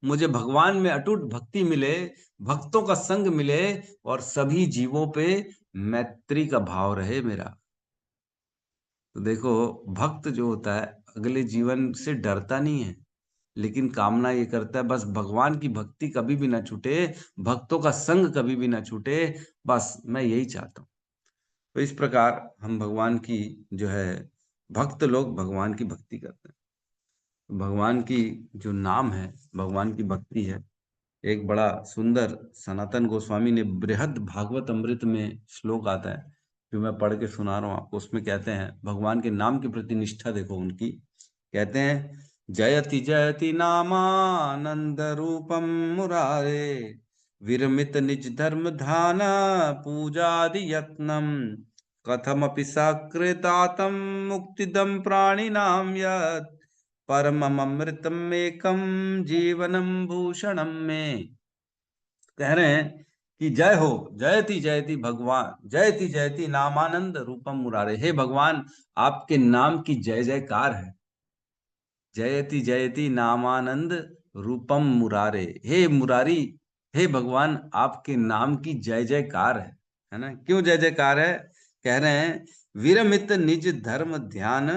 मुझे भगवान में अटूट भक्ति मिले, भक्तों का संग मिले, और सभी जीवों पे मैत्री का भाव रहे मेरा। तो देखो, भक्त जो होता है अगले जीवन से डरता नहीं है, लेकिन कामना ये करता है बस भगवान की भक्ति कभी भी ना छूटे, भक्तों का संग कभी भी ना छूटे, बस मैं यही चाहता हूँ। तो इस प्रकार हम भगवान की जो है, भक्त लोग भगवान की भक्ति करते हैं। भगवान की जो नाम है, भगवान की भक्ति है। एक बड़ा सुंदर सनातन गोस्वामी ने बृहद भागवत अमृत में श्लोक आता है जो मैं पढ़ के सुना रहा हूँ आपको। उसमें कहते हैं, भगवान के नाम के प्रति निष्ठा देखो उनकी। कहते हैं, जयति जयति नामानंद रूपम मुरारे, विरमित निज धर्म ध्यान पूजादि यत्नम, कथमपि सकृतातम मुक्तिदम प्राणिनाम यत्, परमम अमृतम एकम जीवनम भूषणम में। कह रहे हैं कि जय हो, जयति जयति भगवान, जयति जयति नामानंद रूपम मुरारे। हे भगवान, आपके नाम की जय जयकार है। जयति जयति नामानंद रूपम मुरारे, हे मुरारी, हे भगवान, आपके नाम की जय जयकार है ना? क्यों जय जयकार है? कह रहे हैं, विरमित निज धर्म ध्यान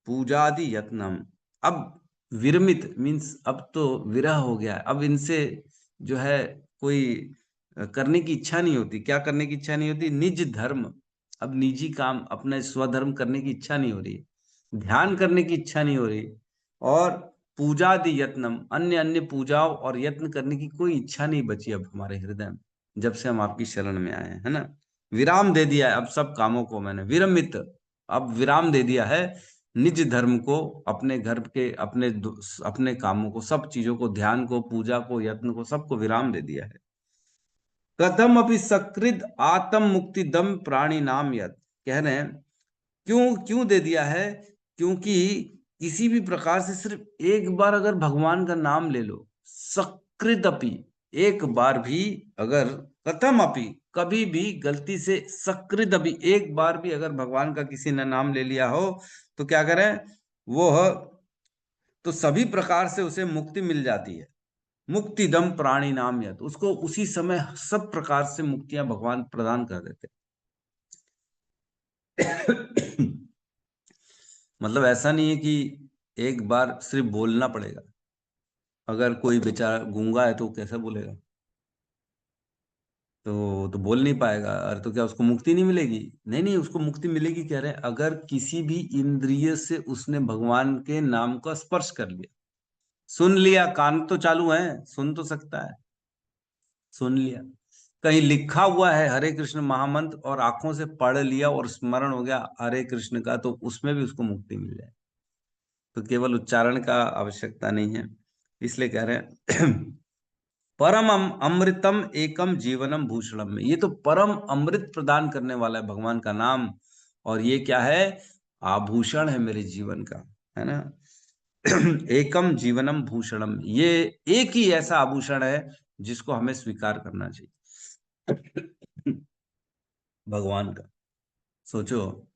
पूजादि यत्नम। अब विरमित मीन्स अब तो विरह हो गया है, अब इनसे जो है कोई करने की इच्छा नहीं होती। क्या करने की इच्छा नहीं होती? निज धर्म, अब निजी काम, अपने स्वधर्म करने की इच्छा नहीं हो रही, ध्यान करने की इच्छा नहीं हो रही, और पूजादि यत्नम, अन्य अन्य पूजाओं और यत्न करने की कोई इच्छा नहीं बची अब हमारे हृदय में, जब से हम आपकी शरण में आए हैं, है ना? विराम दे दिया है अब सब कामों को मैंने, विरमित, अब विराम दे दिया है निज धर्म को, अपने घर के अपने कामों को, सब चीजों को, ध्यान को, पूजा को, यत्न को, सबको विराम दे दिया है। कथम अपि सकृत आत्म मुक्ति दम प्राणी नाम यत्। कह रहे हैं क्यों क्यों दे दिया है? क्योंकि किसी भी प्रकार से सिर्फ एक बार अगर भगवान का नाम ले लो, सकृत अपि, एक बार भी अगर, कथम अपि, कभी भी गलती से, सकृत अपि, एक बार भी अगर भगवान का किसी ने नाम ले लिया हो तो क्या करें? वो तो सभी प्रकार से उसे मुक्ति मिल जाती है। मुक्तिदम प्राणी नाम यत्, उसको उसी समय सब प्रकार से मुक्तियां भगवान प्रदान कर देते। मतलब ऐसा नहीं है कि एक बार सिर्फ बोलना पड़ेगा। अगर कोई बेचारा गूंगा है तो कैसे बोलेगा? तो बोल नहीं पाएगा। अरे तो क्या उसको मुक्ति नहीं मिलेगी? नहीं नहीं, उसको मुक्ति मिलेगी। कह रहे हैं अगर किसी भी इंद्रिय से उसने भगवान के नाम का स्पर्श कर लिया, सुन लिया, कान तो चालू है, सुन तो सकता है, सुन लिया, कहीं लिखा हुआ है हरे कृष्ण महामंत्र और आंखों से पढ़ लिया और स्मरण हो गया हरे कृष्ण का, तो उसमें भी उसको मुक्ति मिल जाए। तो केवल उच्चारण का आवश्यकता नहीं है। इसलिए कह रहे हैं परम अमृतम एकम जीवनम भूषणम में, ये तो परम अमृत प्रदान करने वाला है भगवान का नाम, और ये क्या है? आभूषण है मेरे जीवन का, है ना। एकम जीवनम भूषणम, ये एक ही ऐसा आभूषण है जिसको हमें स्वीकार करना चाहिए। भगवान का सोचो,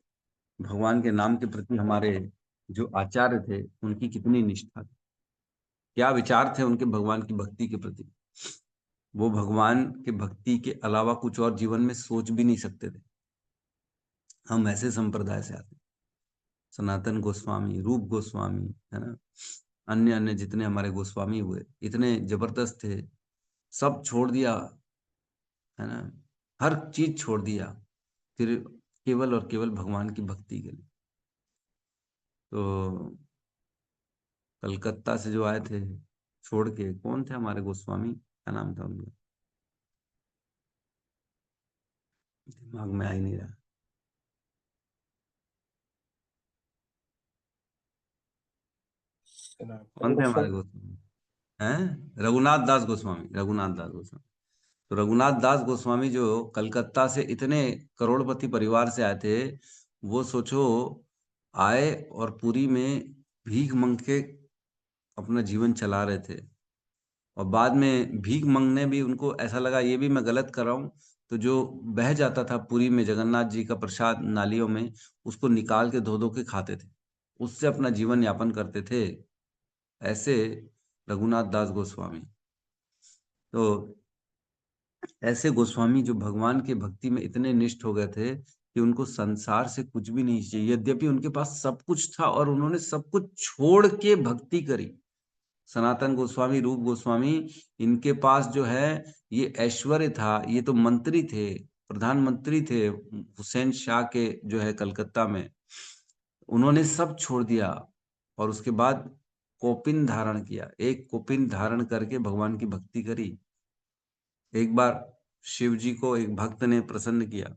भगवान के नाम के प्रति हमारे जो आचार्य थे उनकी कितनी निष्ठा थी, क्या विचार थे उनके भगवान की भक्ति के प्रति। वो भगवान के भक्ति के अलावा कुछ और जीवन में सोच भी नहीं सकते थे। हम ऐसे संप्रदाय से आते, सनातन गोस्वामी, रूप गोस्वामी, है ना, अन्य अन्य जितने हमारे गोस्वामी हुए, इतने जबरदस्त थे, सब छोड़ दिया, है ना, हर चीज छोड़ दिया, फिर केवल और केवल भगवान की भक्ति के लिए। तो कलकत्ता से जो आए थे छोड़ के, कौन थे हमारे गोस्वामी, क्या नाम था उनका, दिमाग में आ ही नहीं रहा। कौन थे हमारे गोस्वामी? हैं? रघुनाथ दास गोस्वामी, रघुनाथ दास गोस्वामी। तो रघुनाथ दास गोस्वामी जो कलकत्ता से इतने करोड़पति परिवार से आए थे, वो सोचो आए और पुरी में भीख मांग के अपना जीवन चला रहे थे। और बाद में भीख मांगने भी उनको ऐसा लगा ये भी मैं गलत कर रहा हूँ, तो जो बह जाता था पुरी में जगन्नाथ जी का प्रसाद नालियों में, उसको निकाल के धो धो के खाते थे, उससे अपना जीवन यापन करते थे। ऐसे रघुनाथ दास गोस्वामी। तो ऐसे गोस्वामी जो भगवान के भक्ति में इतने निष्ठ हो गए थे कि उनको संसार से कुछ भी नहीं चाहिए, यद्यपि उनके पास सब कुछ था और उन्होंने सब कुछ छोड़ के भक्ति करी। सनातन गोस्वामी, रूप गोस्वामी, इनके पास जो है ये ऐश्वर्य था, ये तो मंत्री थे, प्रधानमंत्री थे हुसैन शाह के जो है कलकत्ता में। उन्होंने सब छोड़ दिया और उसके बाद कोपिन धारण किया, एक कोपिन धारण करके भगवान की भक्ति करी। एक बार शिव जी को एक भक्त ने प्रसन्न किया,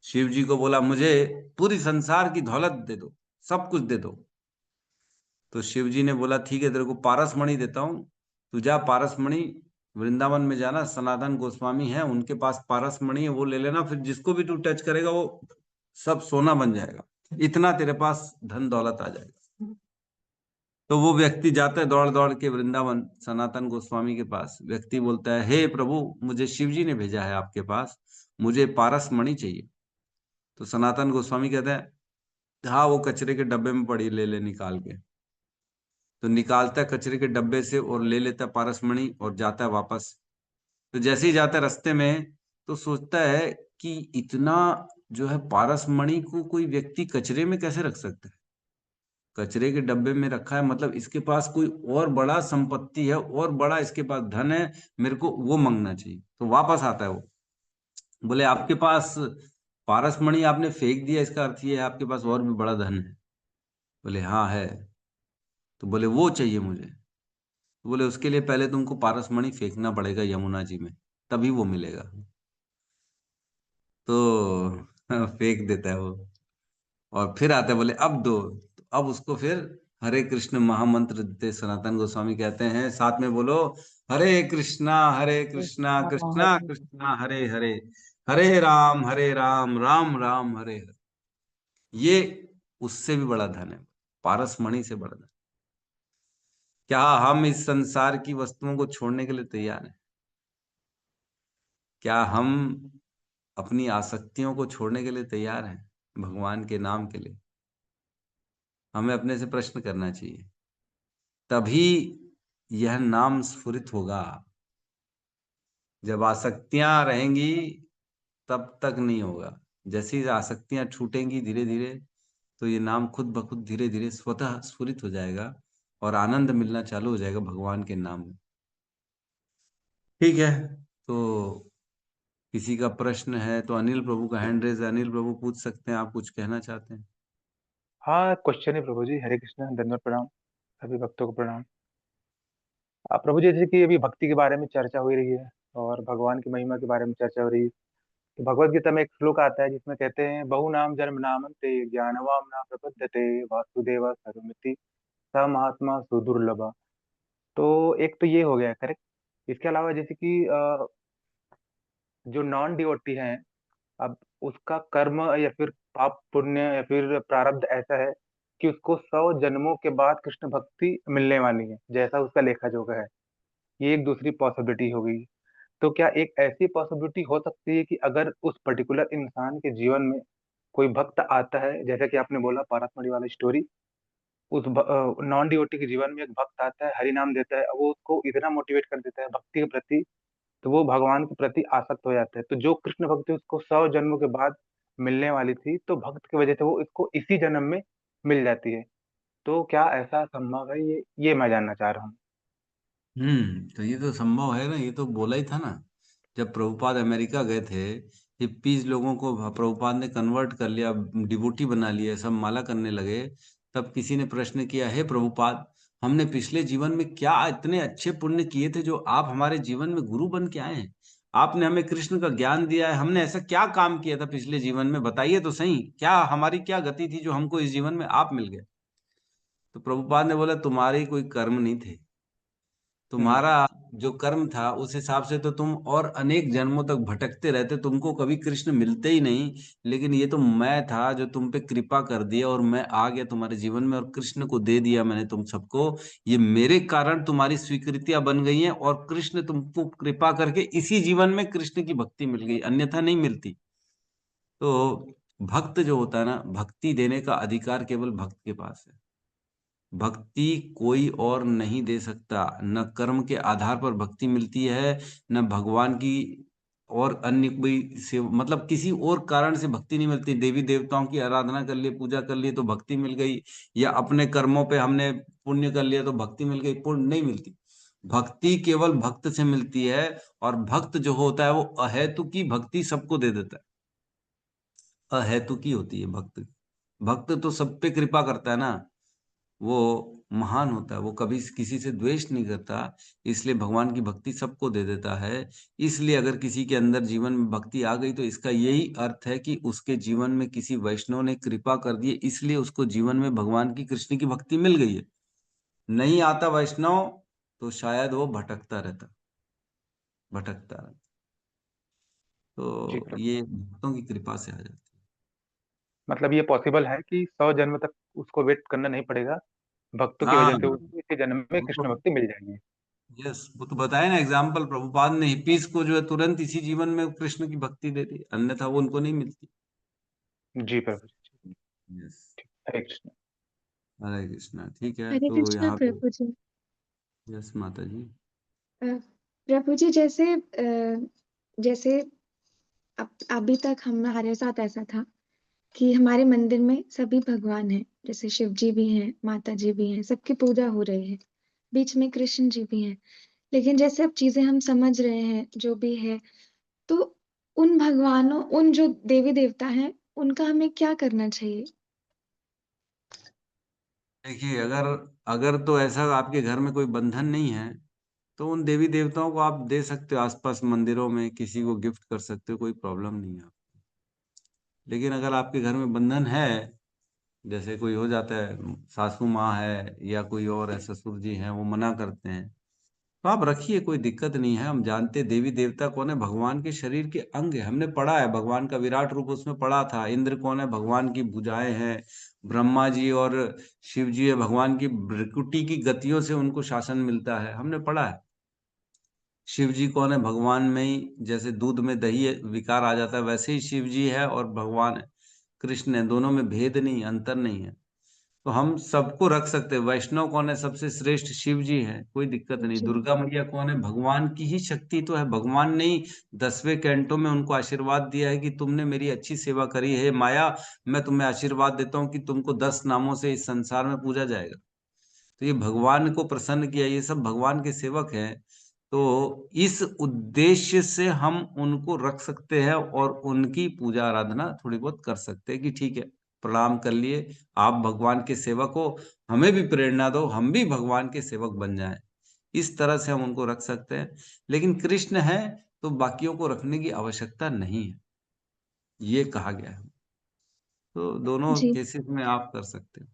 शिव जी को बोला मुझे पूरी संसार की दौलत दे दो, सब कुछ दे दो। तो शिव जी ने बोला ठीक है, तेरे को पारसमणि देता हूं, तू जा पारसमणि वृंदावन में जाना, सनातन गोस्वामी है उनके पास पारसमणि है, वो ले लेना, फिर जिसको भी तू टच करेगा वो सब सोना बन जाएगा, इतना तेरे पास धन दौलत आ जाएगा। तो वो व्यक्ति जाता है दौड़ दौड़ के वृंदावन सनातन गोस्वामी के पास। व्यक्ति बोलता है हे प्रभु, मुझे शिव जी ने भेजा है आपके पास, मुझे पारसमणि चाहिए। तो सनातन गोस्वामी कहते हैं हाँ वो कचरे के डब्बे में पड़ी, ले ले निकाल के। तो निकालता है कचरे के डब्बे से और ले लेता है पारसमणि और जाता है वापस। तो जैसे ही जाता है रास्ते में तो सोचता है कि इतना जो है पारसमणि को कोई व्यक्ति कचरे में कैसे रख सकता है, कचरे के डब्बे में रखा है, मतलब इसके पास कोई और बड़ा संपत्ति है और बड़ा इसके पास धन है, मेरे को वो मांगना चाहिए। तो वापस आता है वो, बोले आपके पास पारसमणि आपने फेंक दिया, इसका अर्थ ये है आपके पास और भी बड़ा धन है। बोले हाँ है। तो बोले वो चाहिए मुझे। तो बोले उसके लिए पहले तुमको पारसमणि फेंकना पड़ेगा यमुना जी में, तभी वो मिलेगा। तो फेंक देता है वो और फिर आता है, बोले अब दो। तो अब उसको फिर हरे कृष्ण महामंत्र देते सनातन गोस्वामी, कहते हैं साथ में बोलो हरे कृष्णा कृष्णा कृष्णा हरे हरे, हरे राम राम राम हरे हरे। ये उससे भी बड़ा धन है, पारसमणि से बड़ा धन। क्या हम इस संसार की वस्तुओं को छोड़ने के लिए तैयार हैं? क्या हम अपनी आसक्तियों को छोड़ने के लिए तैयार हैं भगवान के नाम के लिए? हमें अपने से प्रश्न करना चाहिए, तभी यह नाम स्फुरित होगा। जब आसक्तियां रहेंगी तब तक नहीं होगा, जैसे ही आसक्तियां छूटेंगी धीरे धीरे तो ये नाम खुद ब खुद धीरे धीरे स्वतः स्फुरित हो जाएगा और आनंद मिलना चालू हो जाएगा भगवान के नाम में। ठीक है, तो किसी का प्रश्न है तो अनिल प्रभु का हैंड रेज, अनिल प्रभु पूछ सकते हैं, आप कुछ कहना चाहते हैं? हाँ, क्वेश्चन है प्रभु जी। हरे कृष्ण, दंडवत प्रणाम, सभी भक्तों को प्रणाम। प्रभु जी, जैसे कि अभी भक्ति के बारे में चर्चा हो रही है और भगवान की महिमा के बारे में चर्चा हो रही है, तो भगवत गीता में एक श्लोक आता है जिसमें कहते हैं बहु नाम जन्म नामन्ते ज्ञानवाम न प्रपद्यते वासुदेव सर्वमिति स महात्मा सुदुर्लभ। तो एक तो ये हो गया, करेक्ट। इसके अलावा जैसे कि जो नॉन डिवोटी हैं अब उसका कर्म या फिर पाप पुण्य या फिर प्रारब्ध ऐसा है कि उसको 100 जन्मों के बाद कृष्ण भक्ति मिलने वाली है, जैसा उसका लेखा जोखा है। ये एक दूसरी पॉसिबिलिटी हो गई। तो क्या एक ऐसी पॉसिबिलिटी हो सकती है कि अगर उस पर्टिकुलर इंसान के जीवन में कोई भक्त आता है, जैसा कि आपने बोला पारसमणि वाली स्टोरी, उस नॉन डिवोटी के जीवन में एक भक्त आता है, हरि नाम देता है, वो उसको इतना मोटिवेट कर देता है भक्ति के प्रति, तो वो भगवान के प्रति आसक्त हो जाता है। तो जो कृष्ण भक्ति उसको 100 जन्मों के बाद मिलने वाली थी, तो भक्त की वजह से वो इसको इसी जन्म में मिल जाती है। तो क्या ऐसा संभव है? ये मैं जानना चाह रहा हूँ। तो ये तो संभव है ना, ये तो बोला ही था ना। जब प्रभुपाद अमेरिका गए थे, हिप्पीज लोगों को प्रभुपाद ने कन्वर्ट कर लिया, डिवोटी बना लिया, सब माला करने लगे। तब किसी ने प्रश्न किया, हे प्रभुपाद, हमने पिछले जीवन में क्या इतने अच्छे पुण्य किए थे जो आप हमारे जीवन में गुरु बन के आए हैं? आपने हमें कृष्ण का ज्ञान दिया है, हमने ऐसा क्या काम किया था पिछले जीवन में, बताइए तो सही, क्या हमारी क्या गति थी जो हमको इस जीवन में आप मिल गए? तो प्रभुपाद ने बोला, तुम्हारे कोई कर्म नहीं थे, तुम्हारा जो कर्म था उस हिसाब से तो तुम और अनेक जन्मों तक भटकते रहते, तुमको कभी कृष्ण मिलते ही नहीं। लेकिन ये तो मैं था जो तुम पे कृपा कर दिया और मैं आ गया तुम्हारे जीवन में और कृष्ण को दे दिया मैंने तुम सबको। ये मेरे कारण तुम्हारी स्वीकृतियां बन गई हैं और कृष्ण तुमको कृपा करके इसी जीवन में कृष्ण की भक्ति मिल गई, अन्यथा नहीं मिलती। तो भक्त जो होता है ना, भक्ति देने का अधिकार केवल भक्त के पास है। भक्ति कोई और नहीं दे सकता। न कर्म के आधार पर भक्ति मिलती है, न भगवान की और अन्य कोई से मतलब किसी और कारण से भक्ति नहीं मिलती। देवी देवताओं की आराधना कर लिए, पूजा कर लिए तो भक्ति मिल गई, या अपने कर्मों पे हमने पुण्य कर लिया तो भक्ति मिल गई, पुण्य नहीं मिलती। भक्ति केवल भक्त से मिलती है। और भक्त जो होता है वो अहेतु की भक्ति सबको दे देता है। अहेतु की होती है भक्त। भक्त तो सब पे कृपा करता है ना, वो महान होता है, वो कभी किसी से द्वेष नहीं करता, इसलिए भगवान की भक्ति सबको दे देता है। इसलिए अगर किसी के अंदर जीवन में भक्ति आ गई तो इसका यही अर्थ है कि उसके जीवन में किसी वैष्णव ने कृपा कर दी, इसलिए उसको जीवन में भगवान की कृष्ण की भक्ति मिल गई है। नहीं आता वैष्णव तो शायद वो भटकता रहता। जी तो ये भक्तों की कृपा से आ जाती है। मतलब ये पॉसिबल है कि 100 जन्म तक उसको वेट करना नहीं पड़ेगा, भक्तों की हाँ, वजह से उसको इसी जन्म में वो कृष्ण तो भक्ति मिल जाएगी। यस, वो तो बताया ना एग्जाम्पल, प्रभुपाद ने हिप्पीज को जो है तुरंत इसी जीवन में कृष्ण की भक्ति दे दी, अन्यथा वो उनको नहीं मिलती। जी प्रभु जी। यस। हरे कृष्ण। हरे कृष्णा। ठीक है, हरे तो कृष्णा यहाँ पे प्रभु जी। यस माता जी। प्रभु जी, जैसे अभी तक हमारे साथ ऐसा था कि हमारे मंदिर में सभी भगवान हैं, जैसे शिव जी भी हैं, माता जी भी हैं, सबकी पूजा हो रही है, बीच में कृष्ण जी भी हैं। लेकिन जैसे अब चीजें हम समझ रहे हैं जो भी है, तो उन भगवानों, उन जो देवी देवता हैं, उनका हमें क्या करना चाहिए? देखिए, अगर अगर तो ऐसा आपके घर में कोई बंधन नहीं है तो उन देवी देवताओं को आप दे सकते हो, आसपास मंदिरों में किसी को गिफ्ट कर सकते हो, कोई प्रॉब्लम नहीं है। लेकिन अगर आपके घर में बंधन है, जैसे कोई हो जाता है, सासू माँ है या कोई और है, ससुर जी हैं, वो मना करते हैं, तो आप रखिए, कोई दिक्कत नहीं है। हम जानते देवी देवता कौन है, भगवान के शरीर के अंग है, हमने पढ़ा है, भगवान का विराट रूप उसमें पढ़ा था। इंद्र कौन है, भगवान की भुजाएं हैं। ब्रह्मा जी और शिव जी है, भगवान की भ्रिकुटी की गतियों से उनको शासन मिलता है, हमने पढ़ा है। शिव जी कौन है, भगवान में ही जैसे दूध में दही विकार आ जाता है वैसे ही शिव जी है और भगवान कृष्ण है, दोनों में भेद नहीं, अंतर नहीं है। तो हम सबको रख सकते हैं। वैष्णव कौन है, सबसे श्रेष्ठ शिव जी है, कोई दिक्कत नहीं। जी दुर्गा मैया कौन है, भगवान की ही शक्ति तो है, भगवान ने ही 10वें कैंटो में उनको आशीर्वाद दिया है कि तुमने मेरी अच्छी सेवा करी है माया, मैं तुम्हें आशीर्वाद देता हूँ कि तुमको 10 नामों से इस संसार में पूजा जाएगा। तो ये भगवान को प्रसन्न किया, ये सब भगवान के सेवक हैं। तो इस उद्देश्य से हम उनको रख सकते हैं और उनकी पूजा आराधना थोड़ी बहुत कर सकते हैं कि ठीक है, प्रणाम कर लिए, आप भगवान के सेवक हो, हमें भी प्रेरणा दो, हम भी भगवान के सेवक बन जाएं। इस तरह से हम उनको रख सकते हैं। लेकिन कृष्ण है तो बाकियों को रखने की आवश्यकता नहीं है, ये कहा गया है। तो दोनों जी। केसेस में आप कर सकते हैं।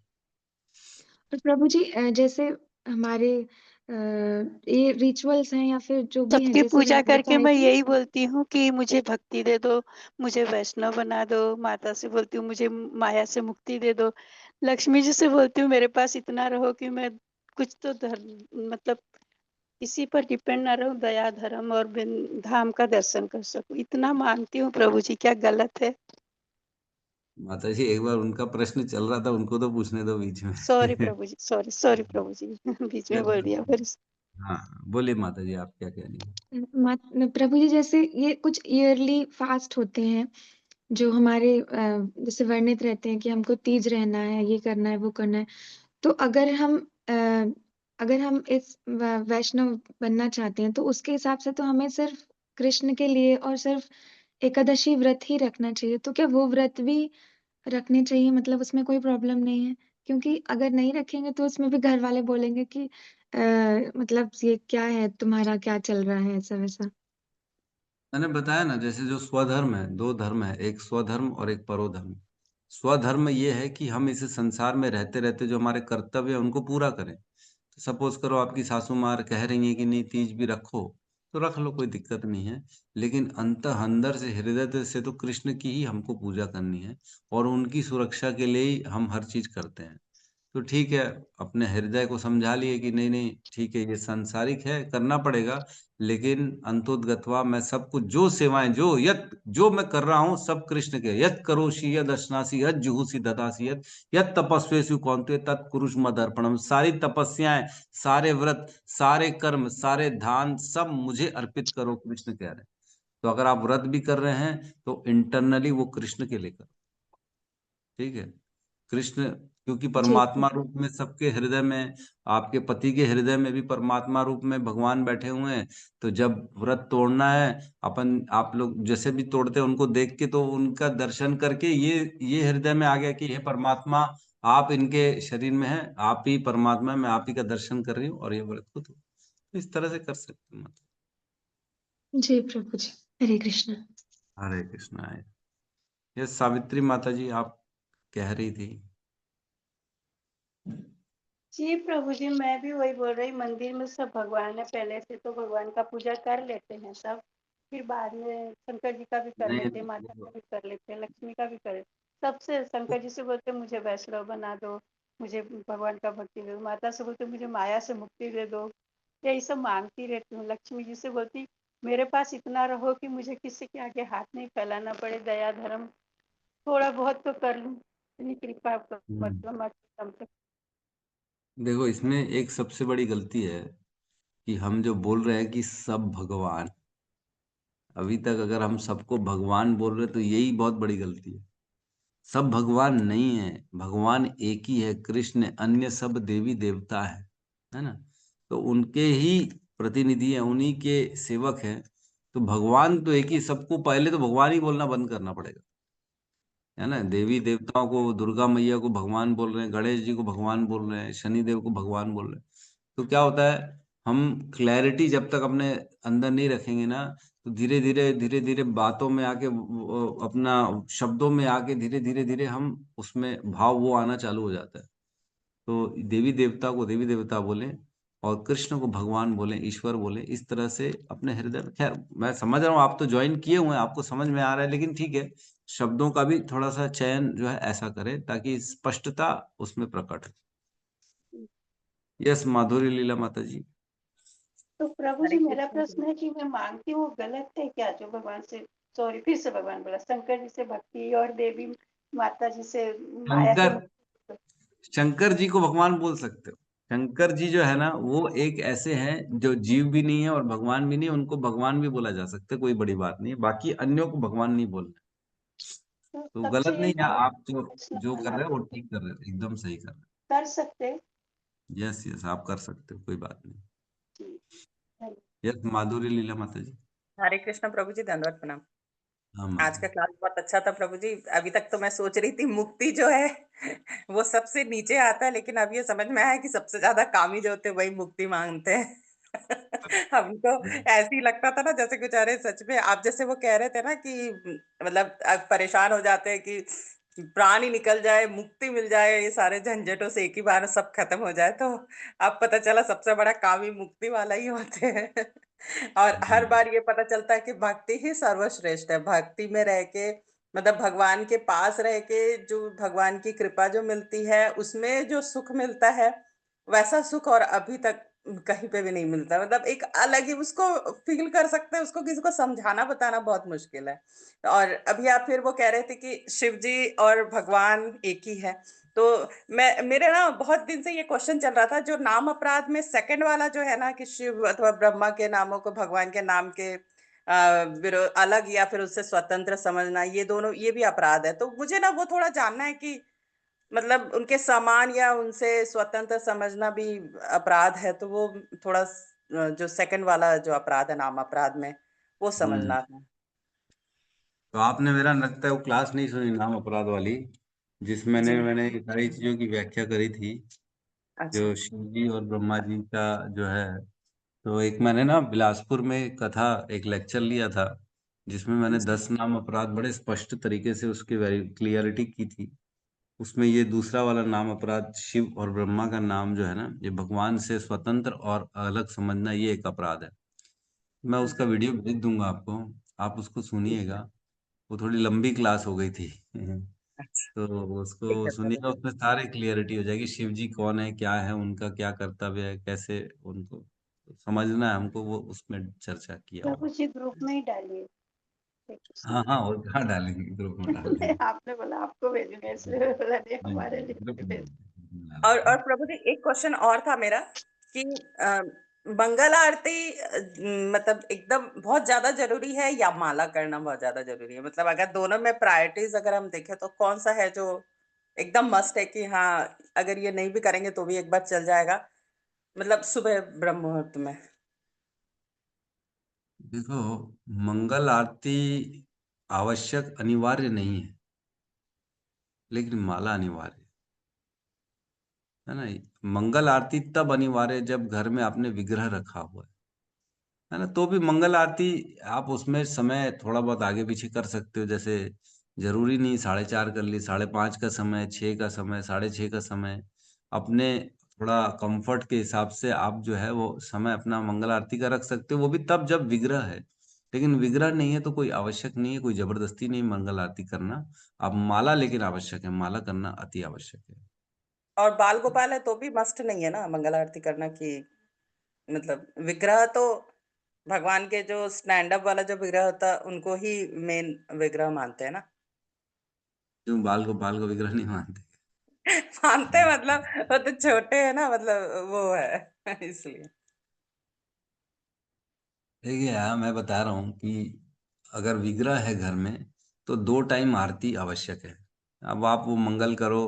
और प्रभु जी, जैसे हमारे ये रिचुअल्स हैं या फिर जो भी हैं, सबकी जैसे पूजा करके बताया मैं कि यही बोलती हूँ कि मुझे भक्ति दे दो, मुझे वैष्णव बना दो। माता से बोलती हूँ मुझे माया से मुक्ति दे दो। लक्ष्मी जी से बोलती हूँ मेरे पास इतना रहो कि मैं कुछ तो मतलब किसी पर डिपेंड ना रहूं, दया धर्म और धाम का दर्शन कर सकूं। इतना मांगती हूँ प्रभु जी, क्या गलत है? माता जी एक बार उनका प्रश्न चल रहा था, उनको तो पूछने दो बीच में। सॉरी प्रभु जी, सॉरी प्रभु जी। बीच में बोल दिया फिर। हाँ बोलिए माता जी, आप क्या कह रही हैं? प्रभु जी, जैसे ये कुछ ईयरली फास्ट होते हैं जो हमारे जैसे वर्णित रहते हैं कि हमको तीज रहना है, ये करना है, वो करना है। तो अगर हम इस वैष्णव बनना चाहते हैं तो उसके हिसाब से तो हमें सिर्फ कृष्ण के लिए और सिर्फ एकादशी व्रत ही रखना चाहिए। तो क्या वो व्रत भी रखने चाहिए, मतलब उसमें कोई प्रॉब्लम नहीं है? क्योंकि अगर नहीं रखेंगे तो उसमें भी घर वाले बोलेंगे कि मतलब ये क्या है, तुम्हारा क्या चल रहा है, ऐसा वैसा। मैंने बताया ना, जैसे जो स्वधर्म है, दो धर्म है, एक स्वधर्म और एक परोधर्म। स्वधर्म ये है कि हम इस संसार में रहते रहते जो हमारे कर्तव्य है उनको पूरा करें। तो सपोज करो आपकी सासू माँ कह रही है कि नहीं तीज भी रखो, तो रख लो, कोई दिक्कत नहीं है। लेकिन अंत अंदर से, हृदय से तो कृष्ण की ही हमको पूजा करनी है, और उनकी सुरक्षा के लिए ही हम हर चीज करते हैं। तो ठीक है, अपने हृदय को समझा लिए कि नहीं नहीं ठीक है, ये सांसारिक है, करना पड़ेगा। लेकिन अंतोदगत्वा मैं सब कुछ, जो सेवाएं, जो मैं कर रहा हूँ सब कृष्ण के। यत करोषि यद अश्नासी यद जुहुषि ददासी यद तपस्वेषु कौन्तेय तत् कुरुष मदर्पणम। सारी तपस्याएं, सारे व्रत, सारे कर्म, सारे दान सब मुझे अर्पित करो, कृष्ण कह रहे हैं। तो अगर आप व्रत भी कर रहे हैं तो इंटरनली वो कृष्ण के लिए करो। ठीक है, कृष्ण, क्योंकि जी परमात्मा रूप में सबके हृदय में, आपके पति के हृदय में भी परमात्मा रूप में भगवान बैठे हुए हैं। तो जब व्रत तोड़ना है, अपन आप लोग जैसे भी तोड़ते हैं उनको देख के, तो उनका दर्शन करके ये हृदय में आ गया कि हे परमात्मा, आप इनके शरीर में हैं, आप ही परमात्मा है, मैं आप ही का दर्शन कर रही हूँ, और ये व्रत को तो इस तरह से कर सकते हैं। मतलब जी प्रभु जी, हरे कृष्ण। हरे कृष्ण आए। ये सावित्री माता जी आप कह रही थी। जी प्रभु जी, मैं भी वही बोल रही, मंदिर में सब भगवान है, पहले से तो भगवान का पूजा कर लेते हैं सब। फिर बाद में शंकर जी का भी कर लेते हैं, माता का भी कर लेते हैं, लक्ष्मी का भी कर लेते हैं। सबसे शंकर जी से बोलते हैं मुझे वैष्णव बना दो, मुझे भगवान का भक्ति दे दो। माता से बोलते मुझे माया से मुक्ति दे दो। यही सब मांगती रहती हूँ। लक्ष्मी जी से बोलती मेरे पास इतना रहो कि मुझे किसी के आगे हाथ नहीं फैलाना पड़े, दया धर्म थोड़ा बहुत तो कर लूँ, इतनी कृपा मतलब मत। देखो, इसमें एक सबसे बड़ी गलती है कि हम जो बोल रहे हैं कि सब भगवान, अभी तक अगर हम सबको भगवान बोल रहे हैं तो यही बहुत बड़ी गलती है। सब भगवान नहीं है, भगवान एक ही है, कृष्ण, अन्य सब देवी देवता है ना। तो उनके ही प्रतिनिधि हैं, उन्हीं के सेवक हैं। तो भगवान तो एक ही, सबको पहले तो भगवान ही बोलना बंद करना पड़ेगा, है ना। देवी देवताओं को, दुर्गा मैया को भगवान बोल रहे हैं, गणेश जी को भगवान बोल रहे हैं, शनिदेव को भगवान बोल रहे हैं। तो क्या होता है, हम क्लैरिटी जब तक अपने अंदर नहीं रखेंगे ना, तो धीरे धीरे बातों में आके अपना शब्दों में आके धीरे धीरे हम उसमें भाव वो आना चालू हो जाता है। तो देवी देवता को देवी देवता बोले, और कृष्ण को भगवान बोले, ईश्वर बोले, इस तरह से अपने हृदय में। खैर मैं समझ रहा हूँ, आप तो ज्वाइन किए हुए हैं, आपको समझ में आ रहा है, लेकिन ठीक है, शब्दों का भी थोड़ा सा चयन जो है ऐसा करें ताकि स्पष्टता उसमें प्रकट हो। यस माधुरी लीला माता जी। तो प्रभु जी, मेरा प्रश्न है कि मैं मांगती हूँ गलत है क्या जो भगवान से, सॉरी फिर से भगवान बोला, शंकर जी से भक्ति और देवी माता जी से माया से शंकर, मुक्ति। शंकर जी को भगवान बोल सकते हो। शंकर जी जो है ना, वो एक ऐसे हैं जो जीव भी नहीं है और भगवान भी नहीं है, उनको भगवान भी बोला जा सकता है, कोई बड़ी बात नहीं है। बाकी अन्यों को भगवान नहीं बोलना। तो तो तब से गलत यही नहीं है, आप जो जो कर बना रहे हो वो ठीक कर रहे हो, एकदम सही कर रहे कर सकते। हो। यस यस, आप कर सकते हो, कोई बात नहीं। जी धन्यवाद। यस माधुरी लीला माता जी। हरे कृष्ण प्रभु जी, दंडवत प्रणाम। हाँ आज का माता। क्लास बहुत अच्छा था प्रभु जी। अभी तक तो मैं सोच रही थी मुक्ति जो है वो सबसे नीचे आता है, लेकिन अब ये समझ में आया कि सबसे ज्यादा कामी जो होते हैं वही मुक्ति मांगते हैं। हमको ऐसे ही लगता था ना, जैसे कुछ, अरे सच में आप जैसे वो कह रहे थे ना कि मतलब आप परेशान हो जाते हैं कि प्राण ही निकल जाए, मुक्ति मिल जाए, ये सारे झंझटों से एक ही बार सब खत्म हो जाए, तो अब पता चला सबसे बड़ा काम ही मुक्ति वाला ही होते हैं। और हर बार ये पता चलता है कि भक्ति ही सर्वश्रेष्ठ है। भक्ति में रह के मतलब भगवान के पास रह के जो भगवान की कृपा जो मिलती है, उसमें जो सुख मिलता है, वैसा सुख और अभी तक कहीं पे भी नहीं मिलता। मतलब एक अलग ही उसको फील कर सकते हैं, उसको किसी को समझाना बताना बहुत मुश्किल है। और अभी आप फिर वो कह रहे थे कि शिव जी और भगवान एक ही है, तो मेरे ना बहुत दिन से ये क्वेश्चन चल रहा था, जो नाम अपराध में सेकंड वाला जो है ना, कि शिव अथवा ब्रह्मा के नामों को भगवान के नाम के अलग या फिर उससे स्वतंत्र समझना, ये दोनों ये भी अपराध है। तो मुझे ना वो थोड़ा जानना है कि मतलब उनके समान या उनसे स्वतंत्र समझना भी अपराध है, तो वो थोड़ा जो सेकंड वाला जो अपराध है नाम अपराध में, वो समझना था। तो आपने मेरा लगता है वो क्लास नहीं सुनी, नाम अपराध वाली, जिसमें मैंने सारी चीजों की व्याख्या करी थी, जो शिव जी और ब्रह्मा जी का जो है। तो एक मैंने ना बिलासपुर में कथा एक लेक्चर लिया था, जिसमें मैंने 10 नाम अपराध बड़े स्पष्ट तरीके से उसकी क्लियरिटी की थी। उसमें ये दूसरा वाला नाम अपराध, शिव और ब्रह्मा का नाम जो है ना, ये भगवान से स्वतंत्र और अलग समझना, ये एक अपराध है। मैं उसका वीडियो भेज दूंगा आपको, आप उसको सुनिएगा। वो थोड़ी लंबी क्लास हो गई थी तो उसको सुनिएगा, उसमें सारे क्लियरिटी हो जाएगी। शिव जी कौन है, क्या है उनका, क्या कर्तव्य है, कैसे उनको समझना है हमको, वो उसमें चर्चा किया प्रभु हुआ। जी ग्रुप में ही डालिए। हाँ हाँ, और कहाँ डालेंगे, ग्रुप में डाल देंगे। आपने बोला आपको भेजने, इसलिए बोला नहीं हमारे लिए भेज। और प्रभु जी एक क्वेश्चन और था मेरा कि मंगल आरती मतलब एकदम बहुत ज्यादा जरूरी है या माला करना बहुत ज्यादा जरूरी है? मतलब अगर दोनों में प्रायोरिटीज अगर हम देखें तो कौन सा है जो एकदम मस्ट है कि हाँ अगर ये नहीं भी करेंगे तो भी एक बार चल जाएगा, मतलब सुबह ब्रह्म मुहूर्त में? देखो, मंगल आरती आवश्यक अनिवार्य नहीं है, लेकिन माला अनिवार्य है ना। मंगल आरती तब अनिवार्य है जब घर में आपने विग्रह रखा हुआ है ना, तो भी मंगल आरती आप उसमें समय थोड़ा बहुत आगे पीछे कर सकते हो। जैसे जरूरी नहीं 4:30 कर ली, 5:30 का समय, 6 का समय, 6:30 का समय, अपने थोड़ा कंफर्ट के हिसाब से आप जो है वो समय अपना मंगल आरती का रख सकते हो। वो भी तब जब विग्रह है, लेकिन विग्रह नहीं है तो कोई आवश्यक नहीं है, कोई जबरदस्ती नहीं मंगल आरती करना। अब माला लेकिन आवश्यक है, माला करना अति आवश्यक है। और बाल गोपाल है तो भी मस्ट नहीं है ना मंगल आरती करना? की मतलब विग्रह तो भगवान के जो स्टैंड अप वाला जो विग्रह होता है उनको ही मेन विग्रह मानते हैं ना। क्यों बाल को विग्रह नहीं मानते? मानते हैं, मतलब वो तो छोटे है ना, मतलब वो है इसलिए। देखिए यार, मैं बता रहा हूँ कि अगर विग्रह है घर में तो 2 टाइम आरती आवश्यक है। अब आप वो मंगल करो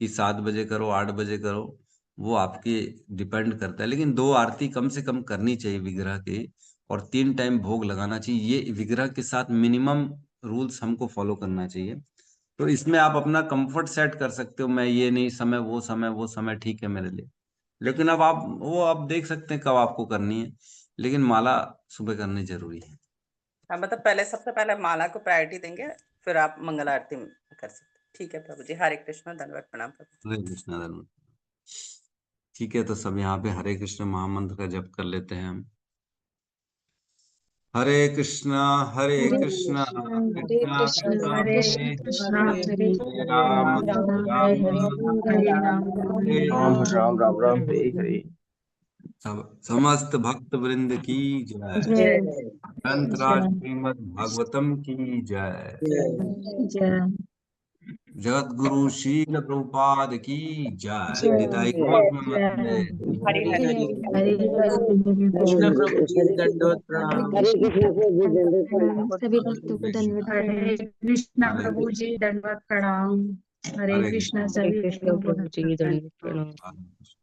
कि 7 बजे करो, 8 बजे करो, वो आपके डिपेंड करता है, लेकिन 2 आरती कम से कम करनी चाहिए विग्रह के, और 3 टाइम भोग लगाना चाहिए। ये विग्रह के साथ मिनिमम रूल्स हमको फॉलो करना चाहिए। तो इसमें आप अपना कंफर्ट सेट कर सकते हो, मैं ये नहीं समय, वो समय ठीक है मेरे लिए। लेकिन अब आप देख सकते हैं कब आपको करनी है, लेकिन माला सुबह करनी जरूरी है। हाँ, मतलब पहले सबसे पहले माला को प्रायोरिटी देंगे, फिर आप मंगल आरती कर सकते। ठीक है प्रभु जी, हरे कृष्ण, धन्यवाद, प्रणाम प्रभु। हरे कृष्णा, धन्यवाद। ठीक है, तो सब यहाँ पे हरे कृष्ण महामंत्र का जप कर लेते हैं हम। हरे कृष्णा कृष्णा हरे कृष्णा राम कृष्ण कृष्ण हरे हरे राम राम हरे राम हरे राम राम राम राम हरे हरे। समस्त भक्त वृंद की जय। जय ग्रंथराज श्रीमद् भागवतम की जय। जय जगत गुरु शील प्रभुपाद की जय। निताई गौर नमस्ते। हरि हरि। हरे कृष्ण प्रभु जी दंडवत हरे प्रणाम। कृष्ण सभी भक्तों को धन्यवाद। हरे कृष्णा हरे प्रभु जी दंडवत प्रणाम। हरे हरे कृष्णा कृष्ण। सभी कृष्ण भक्तों को प्रभु जी धन्यवाद। दंडवत प्रणाम। हरे कृष्ण।